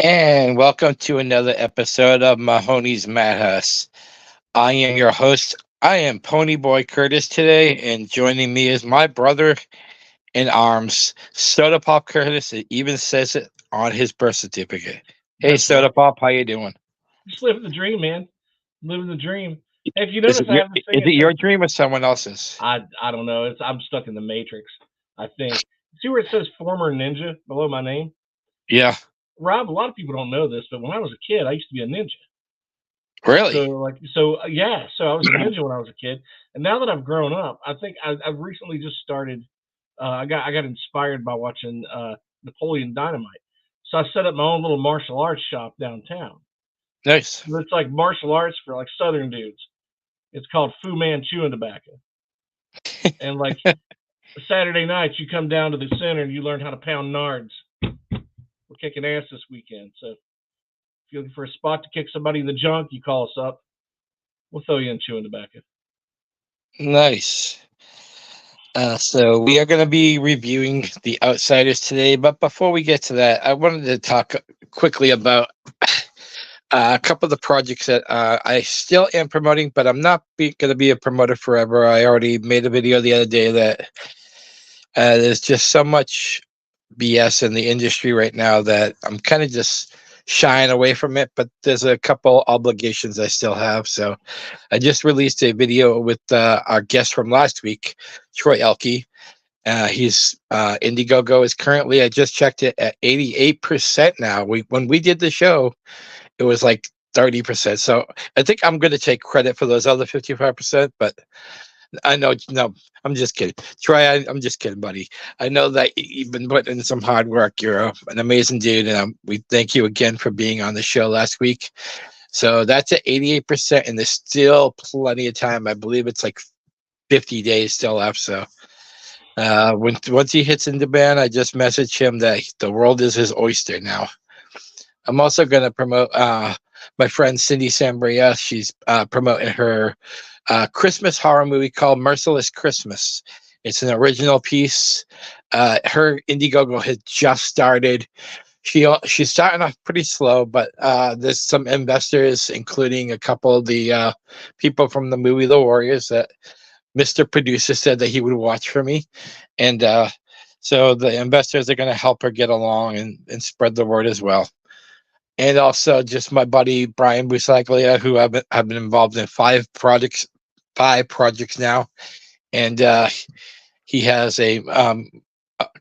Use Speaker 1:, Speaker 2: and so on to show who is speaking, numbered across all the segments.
Speaker 1: And welcome to another episode of Mahoney's Madhouse. I am your host. I am Pony Boy Curtis today, and joining me is my brother in arms, Soda Pop Curtis. It even says it on his birth certificate. Hey,
Speaker 2: That's
Speaker 1: Soda
Speaker 2: right.
Speaker 1: Pop, how you doing?
Speaker 2: Just living the dream, man. Living the dream. Hey, if you
Speaker 1: Is
Speaker 2: notice,
Speaker 1: it
Speaker 2: I
Speaker 1: your,
Speaker 2: have this thing.
Speaker 1: is it your dream or someone else's?
Speaker 2: I don't know. I'm stuck in the matrix. I think. See where it says former ninja below my name?
Speaker 1: Yeah,
Speaker 2: Rob, a lot of people don't know this, but when I was a kid, I used to be a ninja. So
Speaker 1: really?
Speaker 2: yeah. So I was a ninja when I was a kid, and now that I've grown up, I think I've recently just started. I got inspired by watching Napoleon Dynamite. So I set up my own little martial arts shop downtown.
Speaker 1: Nice.
Speaker 2: It's like martial arts for like Southern dudes. It's called Fu Manchu and Tobacco. And like Saturday nights, you come down to the center and you learn how to pound nards. We're kicking ass this weekend. So if you're looking for a spot to kick somebody in the junk, you call us up. We'll throw you in chewing tobacco.
Speaker 1: Nice. So we are going to be reviewing The Outsiders today, but before we get to that, I wanted to talk quickly about a couple of the projects that I still am promoting, but I'm not going to be a promoter forever. I already made a video the other day that there's just so much BS in the industry right now that I'm kind of just shying away from it, but there's a couple obligations I still have. So I just released a video with our guest from last week, Troy Elke. He's Indiegogo is currently, I just checked it, at 88% now. When we did the show, it was like 30%. So I think I'm going to take credit for those other 55%, but I know, no, I'm just kidding. Troy, I'm just kidding, buddy. I know that you've been putting in some hard work. You're an amazing dude, and we thank you again for being on the show last week. So that's at 88%, and there's still plenty of time. I believe it's like 50 days still left. So once he hits in demand, I just messaged him that the world is his oyster now. I'm also going to promote my friend Cindy Sambria. She's promoting her Christmas horror movie called Merciless Christmas. It's an original piece. Her Indiegogo has just started. She's starting off pretty slow, but there's some investors, including a couple of the people from the movie The Warriors, that Mr. Producer said that he would watch for me, and so the investors are going to help her get along and spread the word as well. And also just my buddy Brian Busaglia, who I've been involved in five projects now, and he has a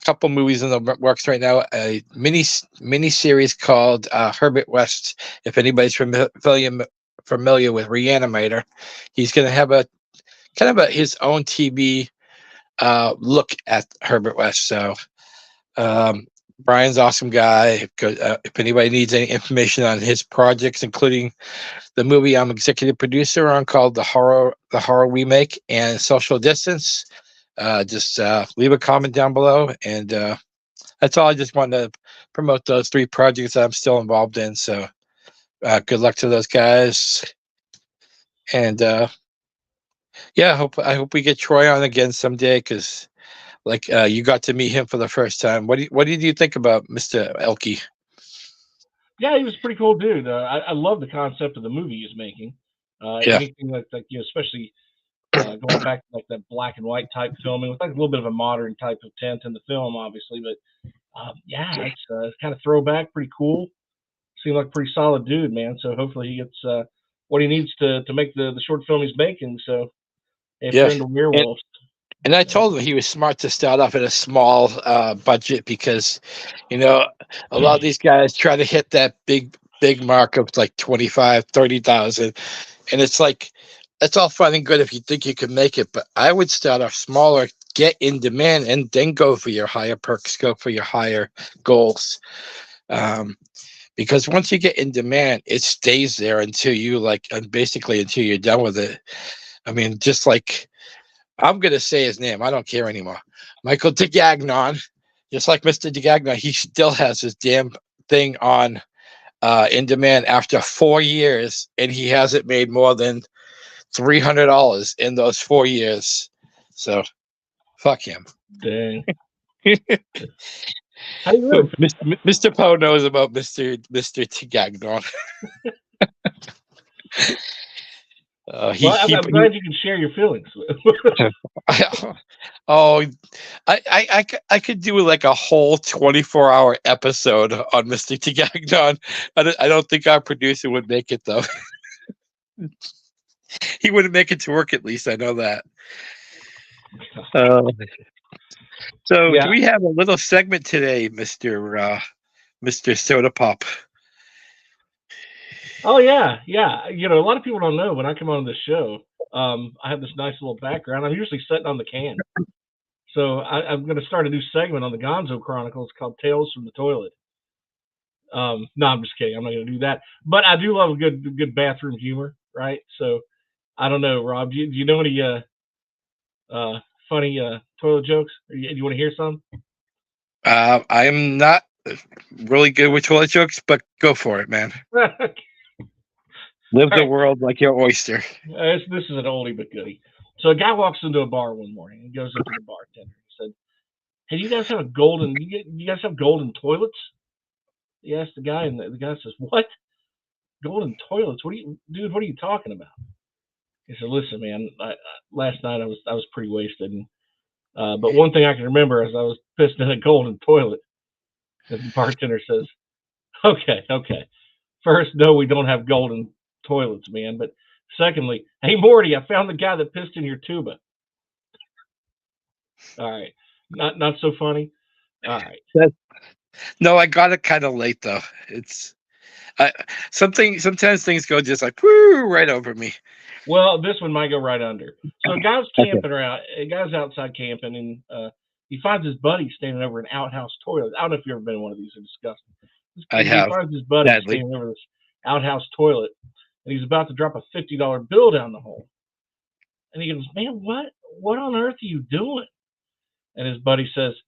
Speaker 1: couple movies in the works right now. A mini series called Herbert West. If anybody's familiar with Reanimator, he's going to have a kind of his own TV look at Herbert West. So Brian's an awesome guy. If anybody needs any information on his projects, including the movie I'm executive producer on called the horror remake and Social Distance, just leave a comment down below. And that's all. I just wanted to promote those three projects that I'm still involved in. So good luck to those guys. And yeah, I hope we get Troy on again someday, because like you got to meet him for the first time. What did you think about Mr. Elke?
Speaker 2: Yeah, he was a pretty cool dude. I love the concept of the movie he's making.
Speaker 1: Yeah,
Speaker 2: Anything like especially going back to like that black and white type filming with like a little bit of a modern type of tint in the film, obviously. But yeah, it's kind of throwback, pretty cool. Seemed like a pretty solid dude, man. So hopefully he gets what he needs to make the short film he's making. So if
Speaker 1: yeah.
Speaker 2: you're into
Speaker 1: And
Speaker 2: werewolves,
Speaker 1: and I
Speaker 2: so,
Speaker 1: told him he was smart to start off at a small budget, because you know a lot of these guys try to hit that big mark of like 25, 30,000, and it's like that's all fine and good if you think you can make it, but I would start off smaller, get in demand, and then go for your higher perks, go for your higher goals. Um, because once you get in demand, it stays there until you like, and basically until you're done with it. I mean, just like I'm gonna say his name, I don't care anymore. Michael DeGagnon, just like Mr. DeGagnon, he still has his damn thing on in demand after 4 years, and he hasn't made more than $300 in those 4 years. So fuck him.
Speaker 2: dang. How do you live?
Speaker 1: Mr. Poe knows about Mr. Tigagnon.
Speaker 2: Well, I'm glad you can share your feelings.
Speaker 1: Oh, I could do like a whole 24-hour episode on Mr. Tigagnon. I don't think our producer would make it though. He wouldn't make it to work, at least I know that. So
Speaker 2: Yeah.
Speaker 1: do we have a little segment today, Mr. Soda Pop?
Speaker 2: Oh yeah. You know, a lot of people don't know when I come on this show, I have this nice little background. I'm usually sitting on the can. So I'm going to start a new segment on the Gonzo Chronicles called Tales from the Toilet. No, I'm just kidding. I'm not going to do that. But I do love a good bathroom humor, right? So I don't know, Rob. Do you know any funny toilet jokes? Do you want to hear some?
Speaker 1: I am not really good with toilet jokes, but go for it, man. Live the world like your oyster.
Speaker 2: This is an oldie but goodie. So a guy walks into a bar one morning and goes up to the bartender. He said, "Hey, do you guys have golden toilets?" He asked the guy, and the guy says, "What? Golden toilets? What are you talking about?" He said, "Listen, man, last night I was pretty wasted, and, but one thing I can remember is I was pissed in a golden toilet." And the bartender says, "Okay. First, no, we don't have golden toilets, man. But secondly, hey Morty, I found the guy that pissed in your tuba." All right, not so funny. All right.
Speaker 1: No, I got it kind of late though. It's sometimes things go just like whoo, right over me.
Speaker 2: Well, this one might go right under. So a guy's camping around. A guy's outside camping, and he finds his buddy standing over an outhouse toilet. I don't know if you've ever been in one of these. They're disgusting.
Speaker 1: I have.
Speaker 2: He finds his buddy standing over this outhouse toilet, and he's about to drop a $50 bill down the hole. And he goes, "Man, what on earth are you doing?" And his buddy says, "I was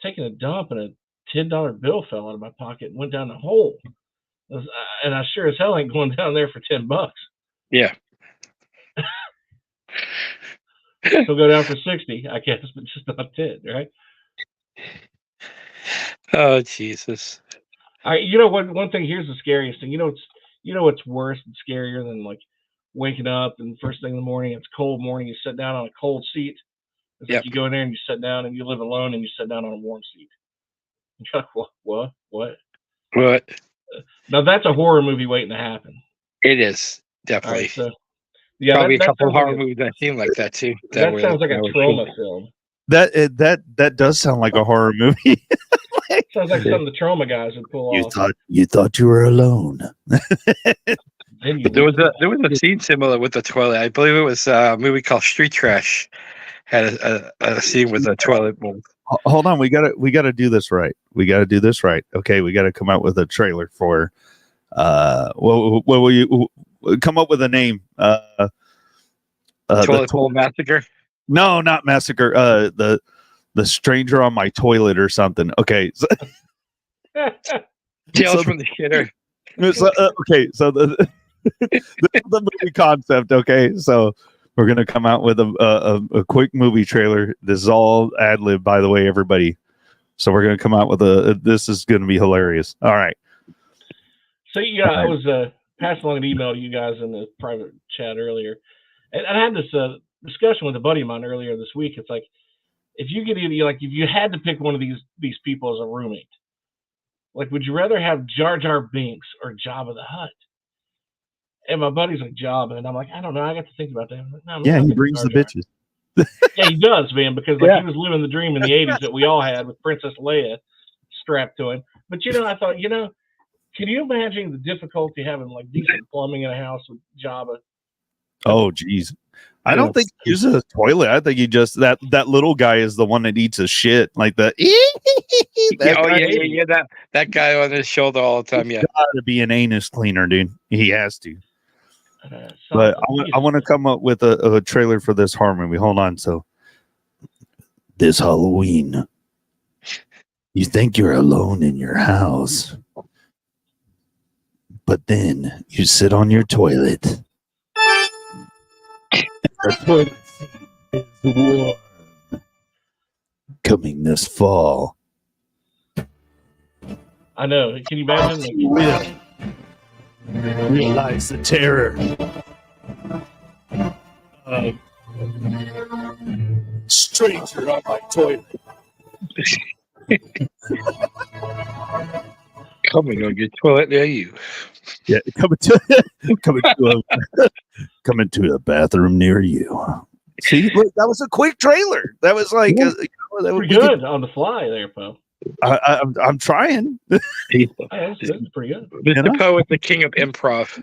Speaker 2: taking a dump, and a $10 bill fell out of my pocket and went down the hole. And I sure as hell ain't going down there for $10."
Speaker 1: Yeah.
Speaker 2: He'll go down for 60, I guess, but just not 10, right?
Speaker 1: Oh Jesus!
Speaker 2: All right, you know what? One thing here's the scariest thing. You know what's worse and scarier than like waking up and first thing in the morning, it's cold morning, you sit down on a cold seat. It's like you go in there and you sit down, and you live alone and you sit down on a warm seat. You're like, what?
Speaker 1: What?
Speaker 2: Now that's a horror movie waiting to happen.
Speaker 1: It is definitely.
Speaker 2: All right, so yeah,
Speaker 1: probably a couple of horror movies that seem like that too.
Speaker 2: That sounds like a trauma film.
Speaker 3: That does sound like a horror movie.
Speaker 2: Sounds like something the trauma guys would pull off.
Speaker 3: You thought you were alone.
Speaker 1: There was a scene similar with the toilet. I believe it was a movie called Street Trash. Had a scene with a toilet bowl.
Speaker 3: Hold on, we gotta do this right. Okay, we gotta come out with a trailer for. What will you come up with a name?
Speaker 1: Toilet Bowl Massacre.
Speaker 3: No, not massacre. The stranger on my toilet or something. Okay. So,
Speaker 1: Tales from the Shitter.
Speaker 3: So, okay, so the movie concept. Okay, so we're gonna come out with a quick movie trailer. This is all ad lib, by the way, everybody. So we're gonna come out with this is gonna be hilarious. All right.
Speaker 2: So yeah, I was passing along an email to you guys in the private chat earlier, and I had this discussion with a buddy of mine earlier this week. It's like, if you had to pick one of these people as a roommate, like, would you rather have Jar Jar Binks or Jabba the Hutt? And my buddy's like, Jabba, and I'm like, I don't know. I got to think about that. Like, no,
Speaker 3: yeah, he brings the bitches.
Speaker 2: Yeah, he does, man, because he was living the dream in the '80s that we all had with Princess Leia strapped to him. But I thought, can you imagine the difficulty having like decent plumbing in a house with Jabba?
Speaker 3: Oh, geez. I don't think he uses a toilet. I think he just that little guy is the one that eats his shit, like the.
Speaker 1: That guy on his shoulder all the time. Yeah,
Speaker 3: got to be an anus cleaner, dude. He has to. But I want to come up with a trailer for this horror movie. Hold on. So this Halloween, you think you're alone in your house, but then you sit on your toilet. Our toilet is warm. Coming this fall,
Speaker 2: I know. Can you imagine?
Speaker 3: Realize the terror. Stranger on my toilet.
Speaker 1: Coming on your toilet near you.
Speaker 3: Yeah, coming to a bathroom near you. See, look, that was a quick trailer. That was like that was
Speaker 2: Pretty good on the fly there, Poe.
Speaker 3: I'm trying.
Speaker 2: That's pretty good.
Speaker 1: Mr. Poe is the king of improv.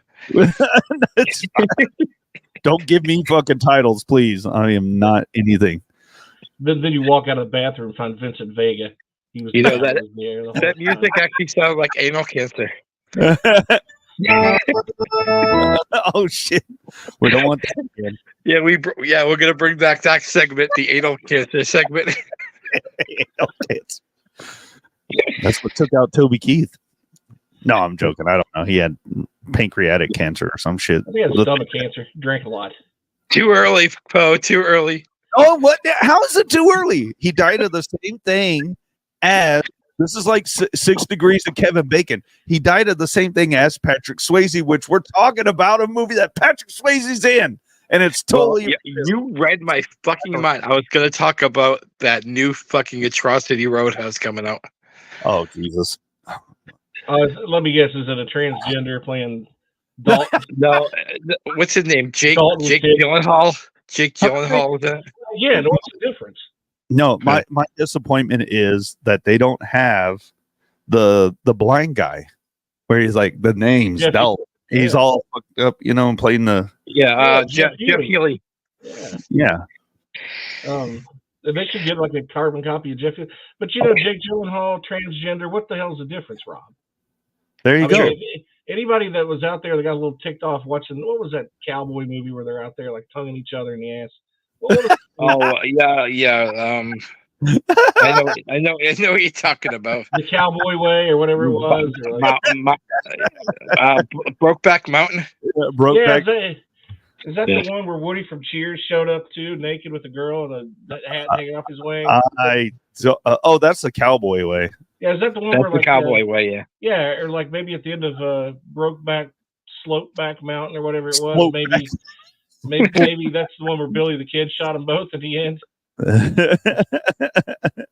Speaker 3: Don't give me fucking titles, please. I am not anything.
Speaker 2: Then you walk out of the bathroom and find Vincent Vega. He was
Speaker 1: that music actually sounds like anal cancer.
Speaker 3: Oh shit! We don't want that again.
Speaker 1: Yeah, we're gonna bring back that segment, the anal cancer segment.
Speaker 3: Anal cancer. That's what took out Toby Keith. No, I'm joking. I don't know. He had pancreatic cancer or some shit.
Speaker 2: I think he had stomach cancer. He drank a lot.
Speaker 1: Too early, Poe. Too early.
Speaker 3: Oh, what? How is it too early? He died of the same thing as. This is like 6 Degrees of Kevin Bacon. He died of the same thing as Patrick Swayze, which we're talking about a movie that Patrick Swayze's in. And it's totally...
Speaker 1: you read my fucking mind. I was going to talk about that new fucking Atrocity Roadhouse coming out.
Speaker 3: Oh, Jesus.
Speaker 2: Let me guess. Is it a transgender playing Dalton?
Speaker 1: No. What's his name? Jake Gyllenhaal? Jake Gyllenhaal was that?
Speaker 2: Yeah, no, what's the difference?
Speaker 3: No, my disappointment is that they don't have the blind guy where he's like the name's Del. He's all fucked up, and playing the
Speaker 1: Jeff Healy.
Speaker 3: Yeah.
Speaker 2: They should get like a carbon copy of Jeff Healy. But Jake Gyllenhaal, transgender. What the hell's the difference, Rob?
Speaker 3: There you go.
Speaker 2: Anybody that was out there that got a little ticked off watching, what was that cowboy movie where they're out there like tonguing each other in the ass?
Speaker 1: Yeah. I know what you're talking about.
Speaker 2: The Cowboy Way or whatever it was.
Speaker 1: Brokeback Mountain.
Speaker 2: Is that the one where Woody from Cheers showed up too, naked with a girl and a hat hanging off his wing?
Speaker 3: That's the Cowboy Way.
Speaker 2: Yeah, is that the one
Speaker 1: that's
Speaker 2: where
Speaker 1: the Cowboy Way? Yeah.
Speaker 2: Yeah, or like maybe at the end of Brokeback Slopeback Mountain or whatever it was. Maybe that's the one where Billy the Kid shot them both at the end. I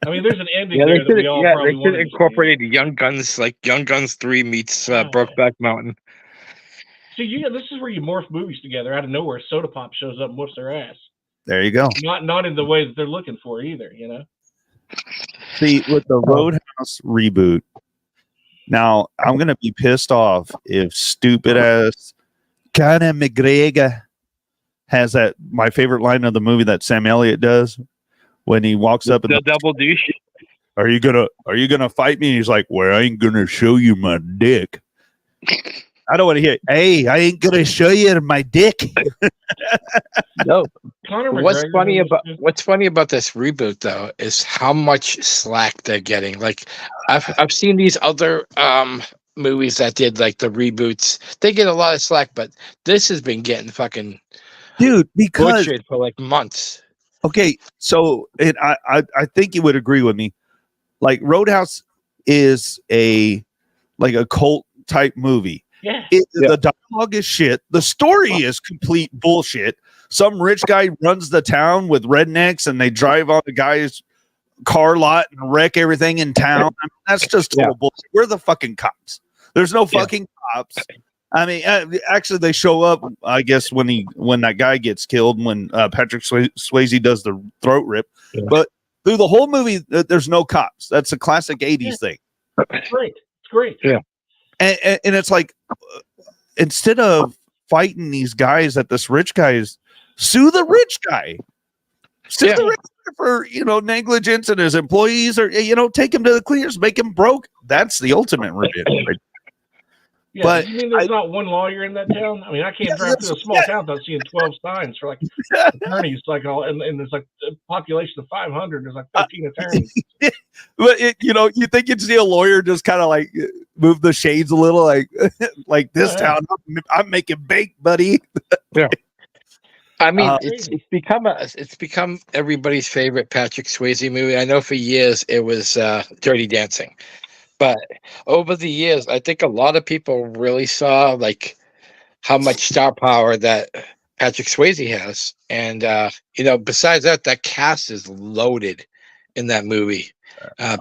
Speaker 2: mean, there's an ending there that we all probably
Speaker 1: they should incorporate Young Guns, like Young Guns 3 meets Brokeback Mountain.
Speaker 2: See, this is where you morph movies together out of nowhere. Soda Pop shows up and whoops their ass.
Speaker 3: There you go.
Speaker 2: Not in the way that they're looking for either,
Speaker 3: See, with the Roadhouse reboot, now I'm gonna be pissed off if stupid ass Conor McGregor has that my favorite line of the movie that Sam Elliott does when he walks up and
Speaker 1: the double douche.
Speaker 3: Are you gonna fight me? And he's like, well, I ain't gonna show you my dick. I don't want to hear, hey, I ain't gonna show you my dick.
Speaker 1: No. What's funny about this reboot though is how much slack they're getting. Like I've seen these other movies that did like the reboots. They get a lot of slack, but this has been getting fucking
Speaker 3: because
Speaker 1: butchered for like months.
Speaker 3: Okay, so I think you would agree with me. Like Roadhouse is a cult type movie.
Speaker 2: Yeah.
Speaker 3: The dialogue is shit. The story is complete bullshit. Some rich guy runs the town with rednecks and they drive on the guy's car lot and wreck everything in town. I mean, that's just total bullshit. We're the fucking cops. There's no fucking cops. I mean, actually, they show up, I guess, when that guy gets killed, when Patrick Swayze does the throat rip. Yeah. But through the whole movie, there's no cops. That's a classic 80s thing.
Speaker 2: It's great. It's great.
Speaker 1: Yeah.
Speaker 3: And it's like, instead of fighting these guys that this rich guy is, sue the rich guy. Sue the rich guy for, negligence and his employees, or, take him to the cleaners, make him broke. That's the ultimate revenge. Right?
Speaker 2: Yeah, but you mean there's not one lawyer in that town? I mean, I can't drive through a small town without seeing 12 signs for like attorneys, like and there's like a population of 500. There's like 13 attorneys.
Speaker 3: But you think you'd see a lawyer just kind of like move the shades a little, like this town. I'm making bank, buddy.
Speaker 1: Yeah. I mean, it's become everybody's favorite Patrick Swayze movie. I know for years it was Dirty Dancing. But over the years, I think a lot of people really saw like how much star power that Patrick Swayze has, and besides that, that cast is loaded in that movie.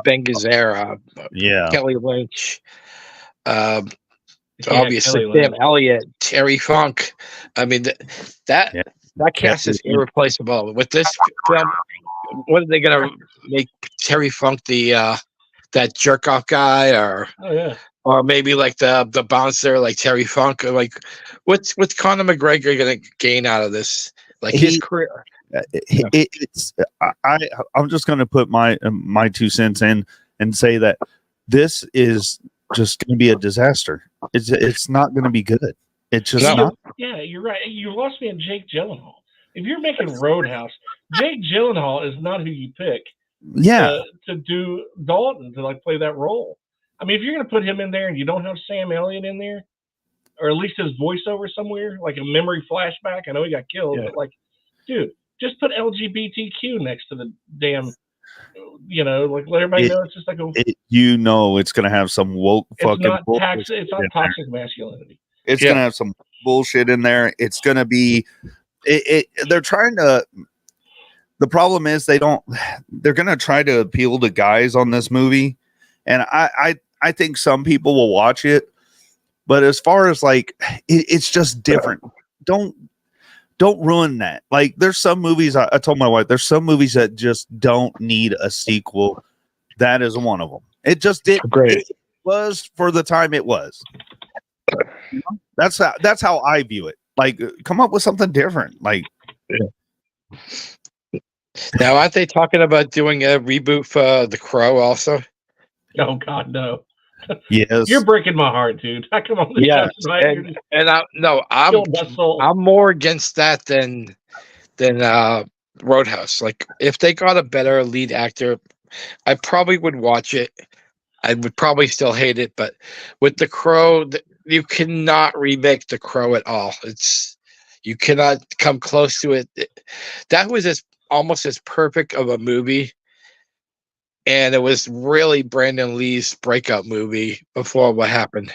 Speaker 1: Ben Gazzara,
Speaker 3: Yeah.
Speaker 1: Kelly Lynch, um,
Speaker 2: Yeah,
Speaker 1: obviously
Speaker 2: Kelly
Speaker 1: Sam
Speaker 2: Lynch.
Speaker 1: Elliott, Terry Funk. I mean, that
Speaker 3: Yeah.
Speaker 1: that cast is
Speaker 3: Kelly-
Speaker 1: irreplaceable. With this film, what are they gonna make Terry Funk that jerk off guy,
Speaker 2: Oh yeah.
Speaker 1: or maybe like the bouncer like Terry Funk? Or like, what's Conor McGregor gonna gain out of this? Like his
Speaker 3: He-
Speaker 1: career.
Speaker 3: I'm just going to put my 2 cents in and say that this is just going to be a disaster. It's not going to be good. It's just
Speaker 1: No.
Speaker 3: not.
Speaker 2: Yeah, you're right. You lost me at Jake Gyllenhaal. If you're making Roadhouse, Jake Gyllenhaal is not who you pick
Speaker 3: Yeah.
Speaker 2: to do Dalton, to like play that role. I mean, if you're going to put him in there and you don't have Sam Elliott in there, or at least his voiceover somewhere, like a memory flashback. I know he got killed,
Speaker 1: Yeah.
Speaker 2: but like, dude, just put LGBTQ next to the damn, like let everybody know it's just like
Speaker 3: It's going to have some woke
Speaker 2: it's
Speaker 3: fucking
Speaker 2: not
Speaker 3: bullshit
Speaker 2: it's not
Speaker 3: in
Speaker 2: toxic masculinity.
Speaker 3: It's
Speaker 1: Yeah.
Speaker 3: going to have some bullshit in there. It's going to be they're trying to. The problem is they're going to try to appeal to guys on this movie, and I think some people will watch it, but as far as like it's just different. Don't ruin that. Like there's some movies I told my wife there's some movies that just don't need a sequel. That is one of them. It just did.
Speaker 1: Great.
Speaker 3: It was for the time it was. That's how I view it. Like come up with something different. Like
Speaker 1: Now, aren't they talking about doing a reboot for The Crow also?
Speaker 2: Oh God, no!
Speaker 3: yes,
Speaker 2: You're breaking my heart, dude. I come on the
Speaker 1: Yeah,
Speaker 2: show tonight, you're just
Speaker 1: I'm
Speaker 2: killing my soul.
Speaker 1: more against that than Roadhouse. Like if they got a better lead actor, I probably would watch it. I would probably still hate it, but with The Crow, you cannot remake The Crow at all. You cannot come close to it. That was almost as perfect of a movie, and it was really Brandon Lee's breakout movie before what happened.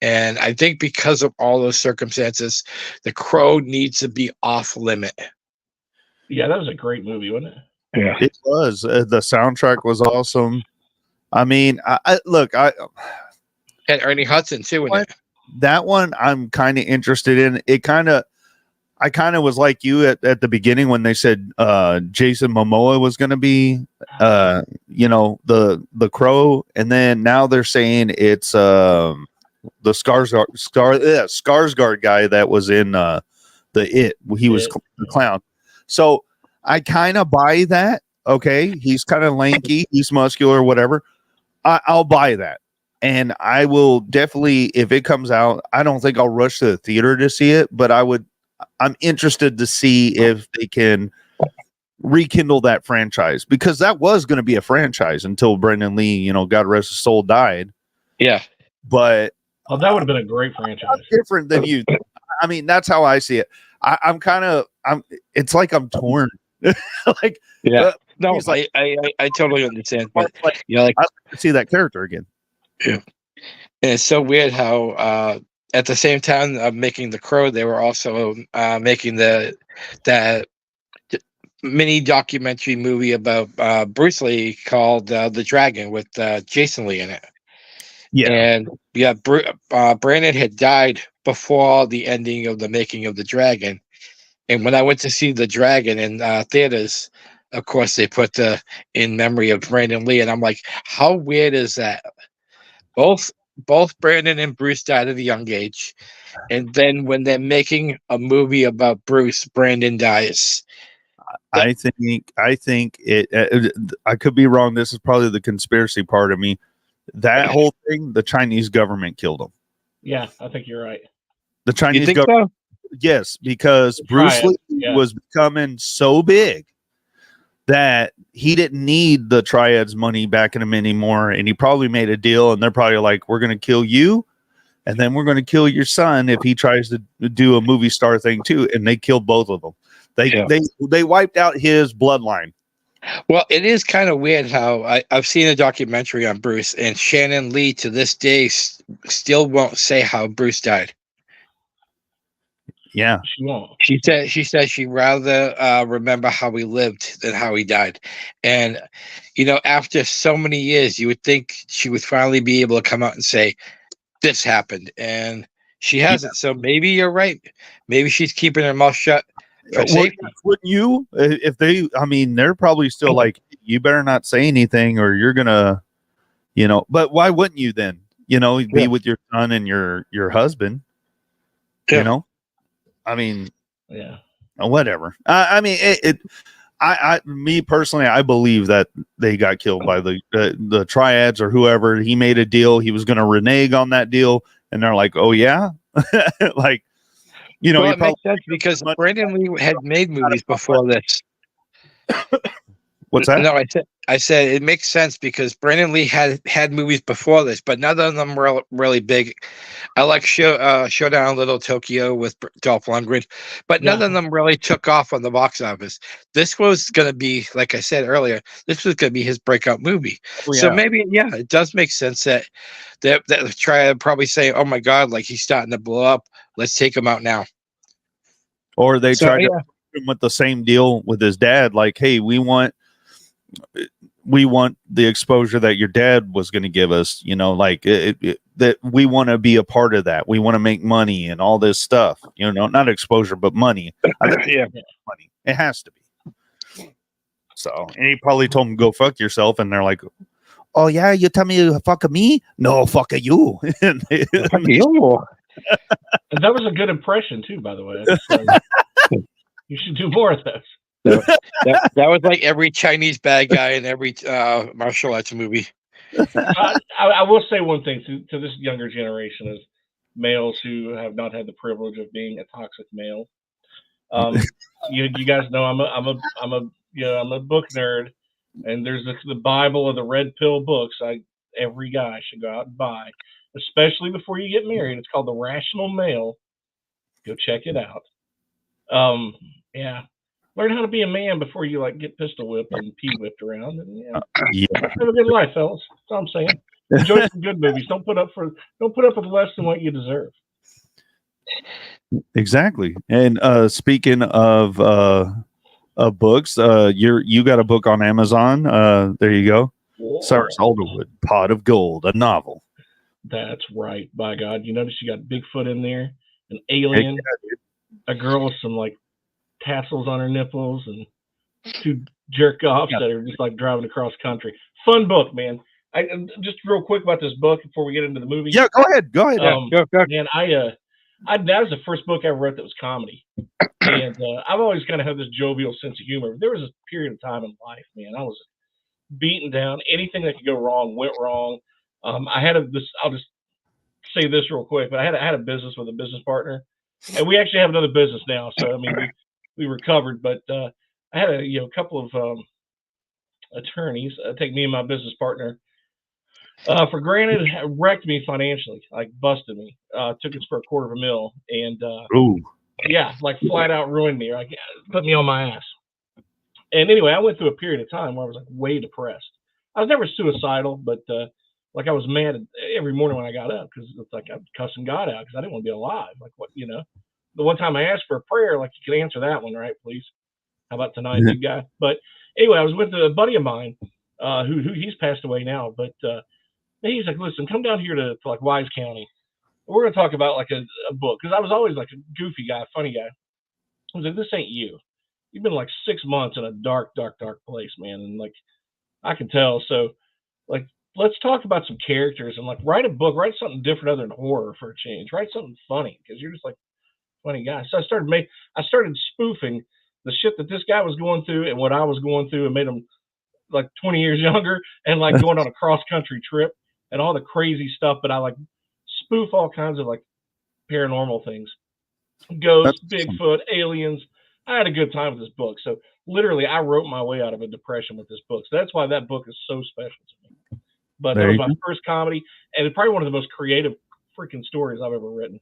Speaker 1: And I think because of all those circumstances, The Crow needs to be off limit.
Speaker 2: Yeah, that was a great movie, wasn't it?
Speaker 1: Yeah.
Speaker 3: it was. The soundtrack was awesome. I mean, look,
Speaker 1: And Ernie Hudson too in it.
Speaker 3: that one I'm kind of interested in. I kind of was like you at the beginning when they said Jason Momoa was going to be, the Crow, and then now they're saying it's the Skarsgård guy that was in the It. He was the clown. So I kind of buy that. Okay, he's kind of lanky, he's muscular, whatever. I'll buy that. And I will definitely, if it comes out, I don't think I'll rush to the theater to see it, but I'm interested to see if they can rekindle that franchise, because that was going to be a franchise until Brendan Lee, God rest his soul, died.
Speaker 1: Yeah.
Speaker 3: But
Speaker 2: that would have been a great franchise.
Speaker 3: Different than you. I mean, that's how I see it. It's like I'm torn. Like,
Speaker 1: Yeah. No,
Speaker 3: like,
Speaker 1: I totally understand. But
Speaker 3: like,
Speaker 1: like
Speaker 3: I'd like to see that character again.
Speaker 1: Yeah. And it's so weird how at the same time of making The Crow, they were also making that mini documentary movie about Bruce Lee called The Dragon with Jason Lee in it.
Speaker 3: Yeah.
Speaker 1: And yeah, Brandon had died before the ending of the making of The Dragon. And when I went to see The Dragon in theaters, of course, they put the in memory of Brandon Lee. And I'm like, how weird is that? Both Brandon and Bruce died at a young age. And then when they're making a movie about Bruce, Brandon dies.
Speaker 3: I think it. I could be wrong. This is probably the conspiracy part of me. That whole thing, the Chinese government killed him.
Speaker 2: Yeah, I think you're right.
Speaker 3: The Chinese
Speaker 1: think
Speaker 3: government. So? Yes, because Bruce Lee was becoming so big that he didn't need the Triad's money backing him anymore, and he probably made a deal, and they're probably like, "We're going to kill you, and then we're going to kill your son if he tries to do a movie star thing too." And they killed both of them. They wiped out his bloodline.
Speaker 1: Well, it is kind of weird how I've seen a documentary on Bruce, and Shannon Lee to this day still won't say how Bruce died.
Speaker 3: Yeah.
Speaker 2: She won't.
Speaker 1: She said she'd rather remember how he lived than how he died. And after so many years, you would think she would finally be able to come out and say this happened, and she hasn't. So maybe you're right. Maybe she's keeping her mouth shut for safety.
Speaker 3: Wouldn't you? If they, I mean, they're probably still like, you better not say anything, or you're gonna, But why wouldn't you then? Be with your son and your husband.
Speaker 1: Yeah.
Speaker 3: I mean,
Speaker 2: yeah,
Speaker 3: whatever. I mean, me personally, I believe that they got killed by the triads or whoever. He made a deal. He was going to renege on that deal, and they're like, "Oh yeah," like
Speaker 1: well, it makes sense because Brandon Lee had made movies before this.
Speaker 3: What's that?
Speaker 1: No, I said it makes sense because Brandon Lee had movies before this, but none of them were really big. I like Showdown in Little Tokyo with Dolph Lundgren, but none of them really took off on the box office. This was going to be, like I said earlier, this was going to be his breakout movie. Oh, yeah. So maybe, it does make sense that try to probably say, "Oh my God, like he's starting to blow up. Let's take him out now."
Speaker 3: Or they tried to put him with the same deal with his dad, like, "Hey, we want the exposure that your dad was going to give us, like that we want to be a part of that. We want to make money and all this stuff, not exposure, but money."
Speaker 1: Yeah,
Speaker 3: money. It has to be. So, and he probably told him, "Go fuck yourself." And they're like, "Oh yeah, you tell me to fuck me? No, fuck you."
Speaker 2: Fuck you. And that was a good impression too, by the way. You should do more of those.
Speaker 1: So that was like every Chinese bad guy in every martial arts movie.
Speaker 2: I will say one thing to this younger generation of males who have not had the privilege of being a toxic male. You guys know I'm a book nerd, and there's the Bible of the red pill books. Every guy should go out and buy, especially before you get married. It's called The Rational Male. Go check it out. Yeah. Learn how to be a man before you get pistol whipped and pee whipped around. And have a good life, fellas. That's all I'm saying. Enjoy some good movies. Don't put up with less than what you deserve.
Speaker 3: Exactly. And speaking of books, you got a book on Amazon. There you go. Whoa. Cyrus Alderwood, Pot of Gold, a novel.
Speaker 2: That's right. By God, you notice you got Bigfoot in there, an alien, a girl with some tassels on her nipples, and two jerk offs that are just driving across country. Fun book, man. I just real quick about this book before we get into the movie.
Speaker 3: Yeah, go ahead. Go.
Speaker 2: Man, that was the first book I ever wrote that was comedy, and I've always kind of had this jovial sense of humor. There was a period of time in life, man, I was beaten down. Anything that could go wrong went wrong. I had I'll just say this real quick, but I had a business with a business partner, and we actually have another business now. So I mean, we recovered, but I had a couple of attorneys take me and my business partner for granted, wrecked me financially, busted me, took us for $250,000, and yeah, flat out ruined me, put me on my ass. And anyway, I went through a period of time where I was way depressed. I was never suicidal, but I was mad every morning when I got up because it's I'm cussing God out because I didn't want to be alive. The one time I asked for a prayer, you can answer that one, right, please? How about tonight, you guy? But anyway, I was with a buddy of mine who he's passed away now, but he's like, "Listen, come down here to Wise County. We're going to talk about a book," because I was always a goofy guy, funny guy. I was like, "This ain't you. You've been 6 months in a dark, dark, dark place, man, and I can tell. So let's talk about some characters and write a book, write something different other than horror for a change, write something funny because you're just funny guy." So I started spoofing the shit that this guy was going through and what I was going through, and made him 20 years younger, and going on a cross country trip and all the crazy stuff. But I spoof all kinds of paranormal things, ghosts, Bigfoot, aliens. I had a good time with this book. So literally, I wrote my way out of a depression with this book. So that's why that book is so special to me. But that was my first comedy, and it's probably one of the most creative freaking stories I've ever written.